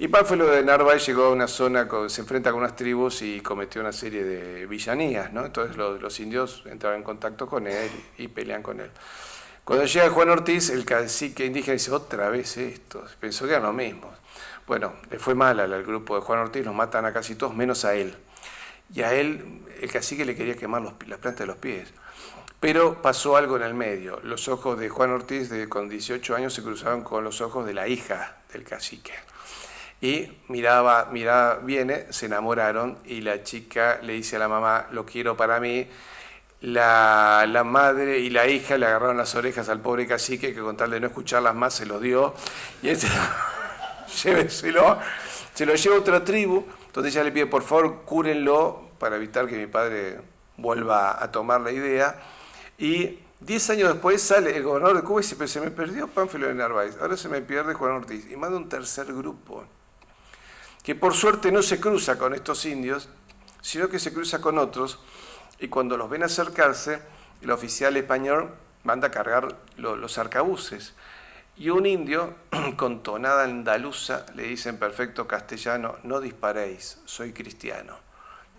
Y Pánfilo de Narváez llegó a una zona, se enfrenta con unas tribus y cometió una serie de villanías, ¿no? Entonces los indios entraron en contacto con él y pelean con él. Cuando llega Juan Ortiz, el cacique indígena dice: otra vez esto, pensó que eran los mismos. Bueno, le fue mal al grupo de Juan Ortiz, los matan a casi todos, menos a él. Y a él, el cacique le quería quemar las plantas de los pies. Pero pasó algo en el medio. Los ojos de Juan Ortiz, con 18 años, se cruzaron con los ojos de la hija del cacique. Y viene, se enamoraron, y la chica le dice a la mamá: lo quiero para mí. La madre y la hija le agarraron las orejas al pobre cacique, que con tal de no escucharlas más se los dio, y lléveselo, se lo lleva a otra tribu, donde ella le pide: por favor, cúrenlo para evitar que mi padre vuelva a tomar la idea. Y 10 años después sale el gobernador de Cuba y dice: pero se me perdió Pánfilo de Narváez, ahora se me pierde Juan Ortiz, y manda un tercer grupo, que por suerte no se cruza con estos indios, sino que se cruza con otros, y cuando los ven acercarse, el oficial español manda a cargar los arcabuces, y un indio, con tonada andaluza, le dice en perfecto castellano: no disparéis, soy cristiano.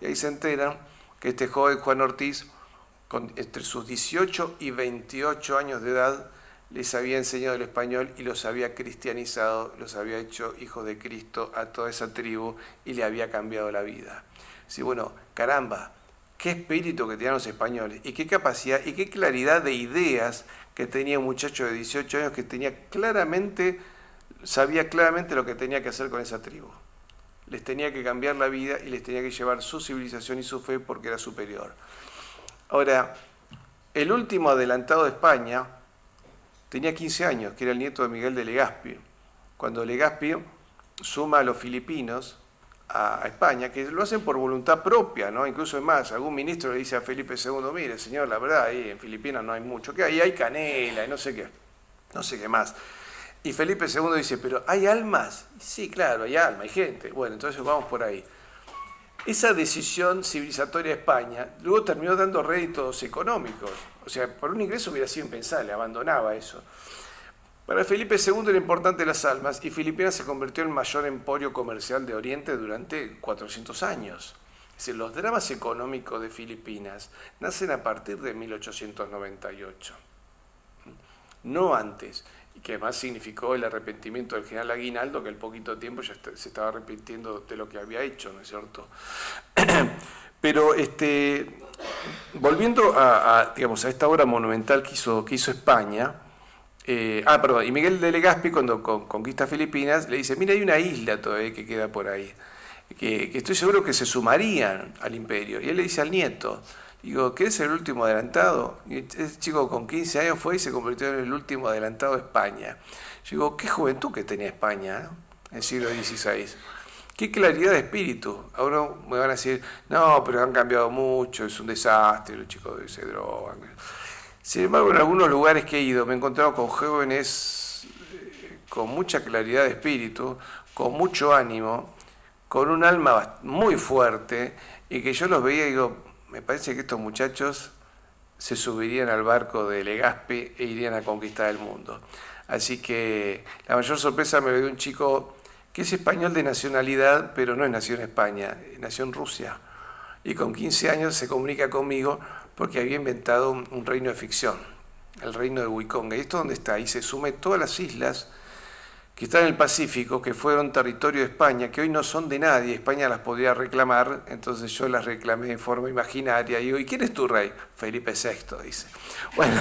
Y ahí se enteran que este joven Juan Ortiz, entre sus 18 y 28 años de edad, les había enseñado el español y los había cristianizado, los había hecho hijos de Cristo a toda esa tribu y le había cambiado la vida. Sí, bueno, caramba, qué espíritu que tenían los españoles y qué capacidad y qué claridad de ideas que tenía un muchacho de 18 años que sabía claramente lo que tenía que hacer con esa tribu. Les tenía que cambiar la vida y les tenía que llevar su civilización y su fe porque era superior. Ahora, el último adelantado de España tenía 15 años, que era el nieto de Miguel de Legazpi. Cuando Legazpi suma a los filipinos a España, que lo hacen por voluntad propia, ¿no? Incluso es más, algún ministro le dice a Felipe II: mire, señor, la verdad, ahí en Filipinas no hay mucho, que ahí hay canela y no sé qué más. Y Felipe II dice, ¿pero hay almas? Sí, claro, hay alma, hay gente. Bueno, entonces vamos por ahí. Esa decisión civilizatoria de España luego terminó dando réditos económicos. O sea, por un ingreso hubiera sido impensable, abandonaba eso. Para Felipe II era importante las almas y Filipinas se convirtió en el mayor emporio comercial de Oriente durante 400 años. Es decir, los dramas económicos de Filipinas nacen a partir de 1898, no antes, y que además significó el arrepentimiento del general Aguinaldo, que al poquito tiempo ya se estaba arrepintiendo de lo que había hecho, ¿no es cierto? Pero volviendo digamos, a esta obra monumental que hizo España, y Miguel de Legazpi, cuando conquista Filipinas, le dice, mira, hay una isla todavía que queda por ahí, que estoy seguro que se sumarían al imperio. Y él le dice al nieto, digo, ¿querés ser el último adelantado? Y ese chico con 15 años fue y se convirtió en el último adelantado de España. Yo digo, qué juventud que tenía España, ¿no? En el siglo XVI. Qué claridad de espíritu. Ahora me van a decir, no, pero han cambiado mucho, es un desastre, los chicos se drogan. Sin embargo, en algunos lugares que he ido me he encontrado con jóvenes con mucha claridad de espíritu, con mucho ánimo, con un alma muy fuerte, y que yo los veía y digo, me parece que estos muchachos se subirían al barco de Legazpi e irían a conquistar el mundo. Así que la mayor sorpresa me dio un chico que es español de nacionalidad, pero no nació en España, nació en Rusia. Y con 15 años se comunica conmigo porque había inventado un reino de ficción, el reino de Wikonga. ¿Y esto dónde está? Ahí se sume todas las islas que están en el Pacífico, que fueron territorio de España, que hoy no son de nadie, España las podía reclamar, entonces yo las reclamé de forma imaginaria, y digo, ¿y quién es tu rey? Felipe VI, dice. Bueno,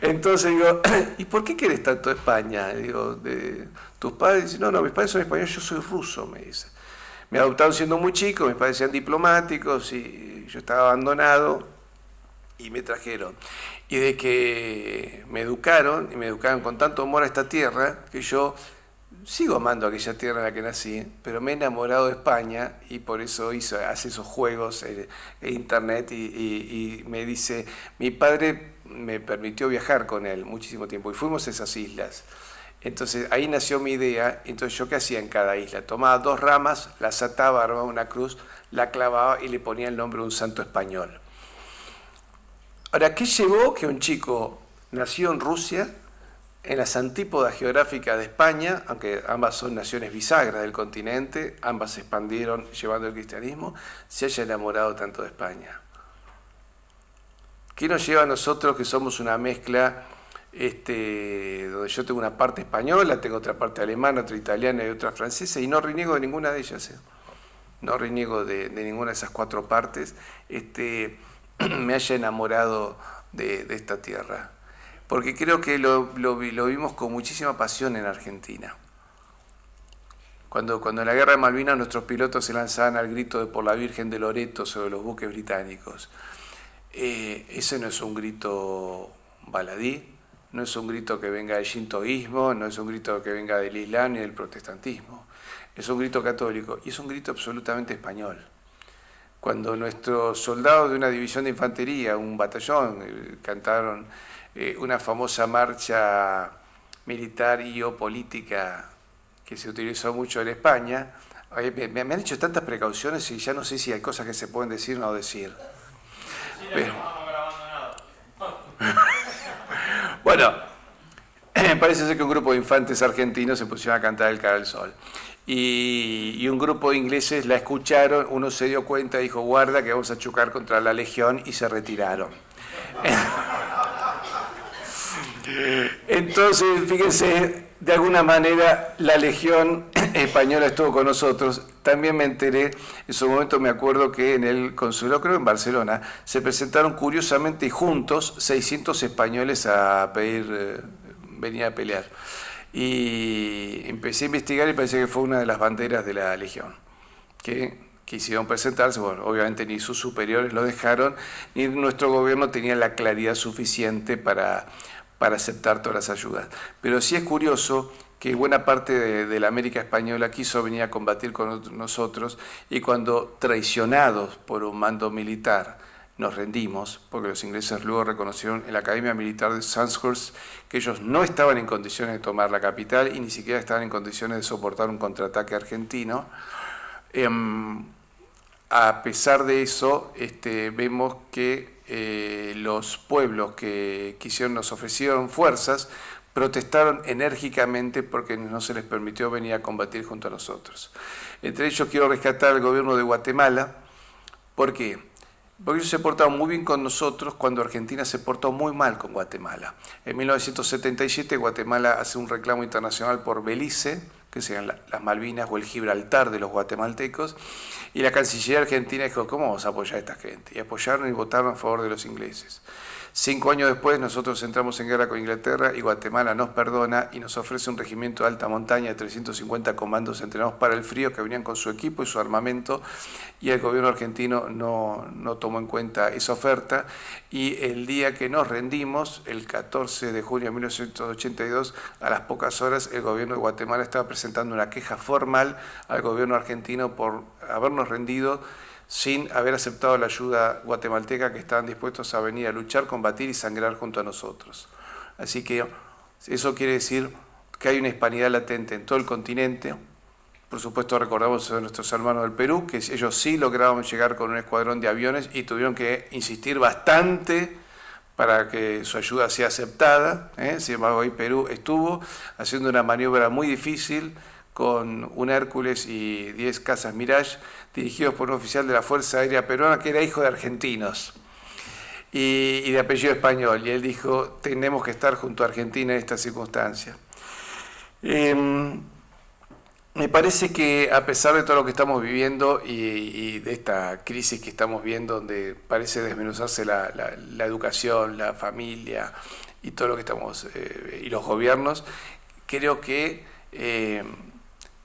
entonces digo, ¿y por qué quieres tanto España? Digo, ¿de tus padres? Dice, no, mis padres son españoles, yo soy ruso, me dice. Me adoptaron siendo muy chico, mis padres eran diplomáticos, y yo estaba abandonado, y me trajeron. Y de que me educaron, y me educaron con tanto amor a esta tierra, que yo sigo amando aquella tierra en la que nací, pero me he enamorado de España, y por eso hace esos juegos en internet, y me dice, mi padre me permitió viajar con él muchísimo tiempo, y fuimos a esas islas. Entonces ahí nació mi idea. Entonces yo qué hacía en cada isla, tomaba 2 ramas, las ataba, armaba una cruz, la clavaba y le ponía el nombre de un santo español. Ahora, ¿qué llevó que un chico nació en Rusia, en las antípodas geográficas de España, aunque ambas son naciones bisagras del continente, ambas se expandieron llevando el cristianismo, se haya enamorado tanto de España? ¿Qué nos lleva a nosotros, que somos una mezcla, donde yo tengo una parte española, tengo otra parte alemana, otra italiana y otra francesa, y no reniego de ninguna de ellas, no reniego de ninguna de esas 4 partes, me haya enamorado de esta tierra? Porque creo que lo vimos con muchísima pasión en Argentina. Cuando en la guerra de Malvinas nuestros pilotos se lanzaban al grito de por la Virgen de Loreto sobre los buques británicos, ese no es un grito baladí, no es un grito que venga del shintoísmo, no es un grito que venga del islam ni del protestantismo, es un grito católico y es un grito absolutamente español. Cuando nuestros soldados de una división de infantería, un batallón, cantaron una famosa marcha militar y o política que se utilizó mucho en España, me han hecho tantas precauciones y ya no sé si hay cosas que se pueden decir o no decir. Pero, bueno, parece ser que un grupo de infantes argentinos se pusieron a cantar el Cara al Sol. Y un grupo de ingleses la escucharon, uno se dio cuenta y dijo, guarda que vamos a chocar contra la Legión, y se retiraron. Entonces, fíjense, de alguna manera la Legión española estuvo con nosotros. También me enteré, en su momento me acuerdo que en el consulado, creo en Barcelona, se presentaron curiosamente juntos 600 españoles a pedir, venir a pelear. Y empecé a investigar y parece que fue una de las banderas de la Legión, que quisieron presentarse. Bueno, obviamente ni sus superiores lo dejaron, ni nuestro gobierno tenía la claridad suficiente para aceptar todas las ayudas. Pero sí es curioso que buena parte de la América española quiso venir a combatir con nosotros, y cuando traicionados por un mando militar nos rendimos, porque los ingleses luego reconocieron en la Academia Militar de Sandhurst que ellos no estaban en condiciones de tomar la capital y ni siquiera estaban en condiciones de soportar un contraataque argentino. A pesar de eso, vemos que los pueblos que nos ofrecieron fuerzas, protestaron enérgicamente porque no se les permitió venir a combatir junto a nosotros. Entre ellos quiero rescatar al gobierno de Guatemala. ¿Por qué? Porque ellos se portaron muy bien con nosotros cuando Argentina se portó muy mal con Guatemala. En 1977 Guatemala hace un reclamo internacional por Belice, que sean las Malvinas o el Gibraltar de los guatemaltecos, y la Cancillería argentina dijo, ¿cómo vamos a apoyar a esta gente? Y apoyaron y votaron a favor de los ingleses. 5 años después nosotros entramos en guerra con Inglaterra y Guatemala nos perdona y nos ofrece un regimiento de alta montaña de 350 comandos entrenados para el frío que venían con su equipo y su armamento, y el gobierno argentino no tomó en cuenta esa oferta, y el día que nos rendimos, el 14 de junio de 1982, a las pocas horas el gobierno de Guatemala estaba presentando una queja formal al gobierno argentino por habernos rendido sin haber aceptado la ayuda guatemalteca, que estaban dispuestos a venir a luchar, combatir y sangrar junto a nosotros. Así que eso quiere decir que hay una hispanidad latente en todo el continente. Por supuesto recordamos a nuestros hermanos del Perú, que ellos sí lograron llegar con un escuadrón de aviones y tuvieron que insistir bastante para que su ayuda sea aceptada. Sin embargo, ahí Perú estuvo haciendo una maniobra muy difícil con un Hércules y 10 cazas Mirage, dirigidos por un oficial de la Fuerza Aérea Peruana que era hijo de argentinos y de apellido español, y él dijo, tenemos que estar junto a Argentina en esta circunstancia. Me parece que a pesar de todo lo que estamos viviendo y de esta crisis que estamos viendo, donde parece desmenuzarse la educación, la familia y todo lo que estamos, y los gobiernos, creo que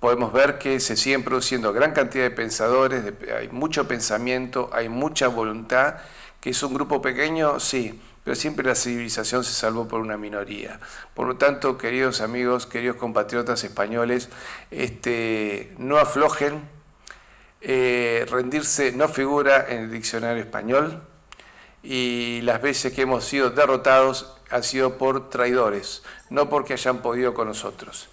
podemos ver que se siguen produciendo gran cantidad de pensadores, hay mucho pensamiento, hay mucha voluntad, que es un grupo pequeño, sí, pero siempre la civilización se salvó por una minoría. Por lo tanto, queridos amigos, queridos compatriotas españoles, no aflojen, rendirse no figura en el diccionario español, y las veces que hemos sido derrotados ha sido por traidores, no porque hayan podido con nosotros.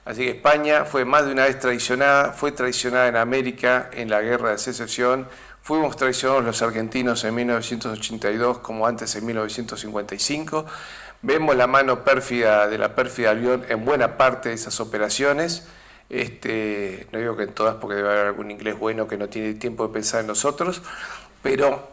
Así que España fue más de una vez traicionada, fue traicionada en América en la Guerra de Secesión, fuimos traicionados los argentinos en 1982 como antes en 1955, vemos la mano pérfida de la pérfida Albión en buena parte de esas operaciones, no digo que en todas porque debe haber algún inglés bueno que no tiene tiempo de pensar en nosotros, pero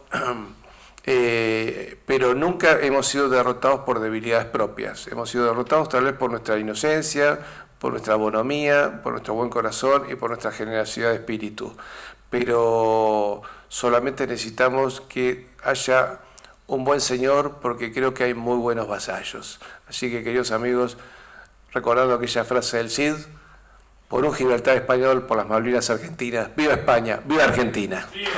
nunca hemos sido derrotados por debilidades propias, hemos sido derrotados tal vez por nuestra inocencia, por nuestra bonomía, por nuestro buen corazón y por nuestra generosidad de espíritu. Pero solamente necesitamos que haya un buen Señor, porque creo que hay muy buenos vasallos. Así que, queridos amigos, recordando aquella frase del Cid, por un Gibraltar español, por las Malvinas argentinas, ¡viva España! ¡Viva Argentina! ¡Viva!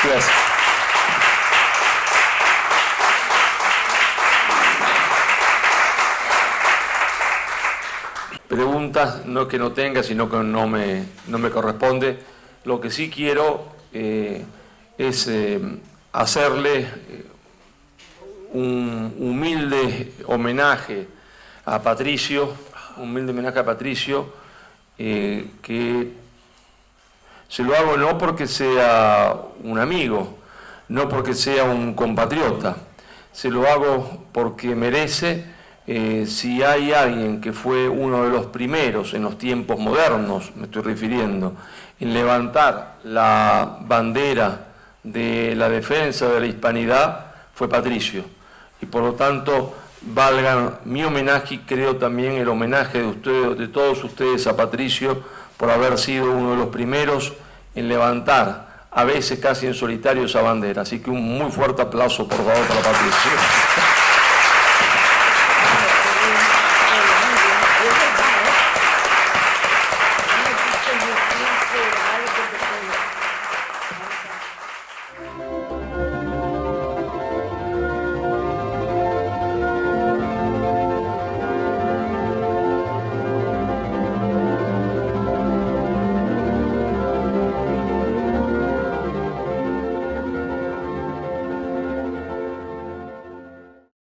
Gracias. Preguntas, no que no tenga, sino que no me corresponde. Lo que sí quiero es hacerle un humilde homenaje a Patricio, que se lo hago no porque sea un amigo, no porque sea un compatriota, se lo hago porque merece, si hay alguien que fue uno de los primeros en los tiempos modernos, me estoy refiriendo, en levantar la bandera de la defensa de la hispanidad, fue Patricio. Y por lo tanto, valga mi homenaje y creo también el homenaje de ustedes, de todos ustedes a Patricio, por haber sido uno de los primeros en levantar, a veces casi en solitario, esa bandera. Así que un muy fuerte aplauso, por favor, para Patricio.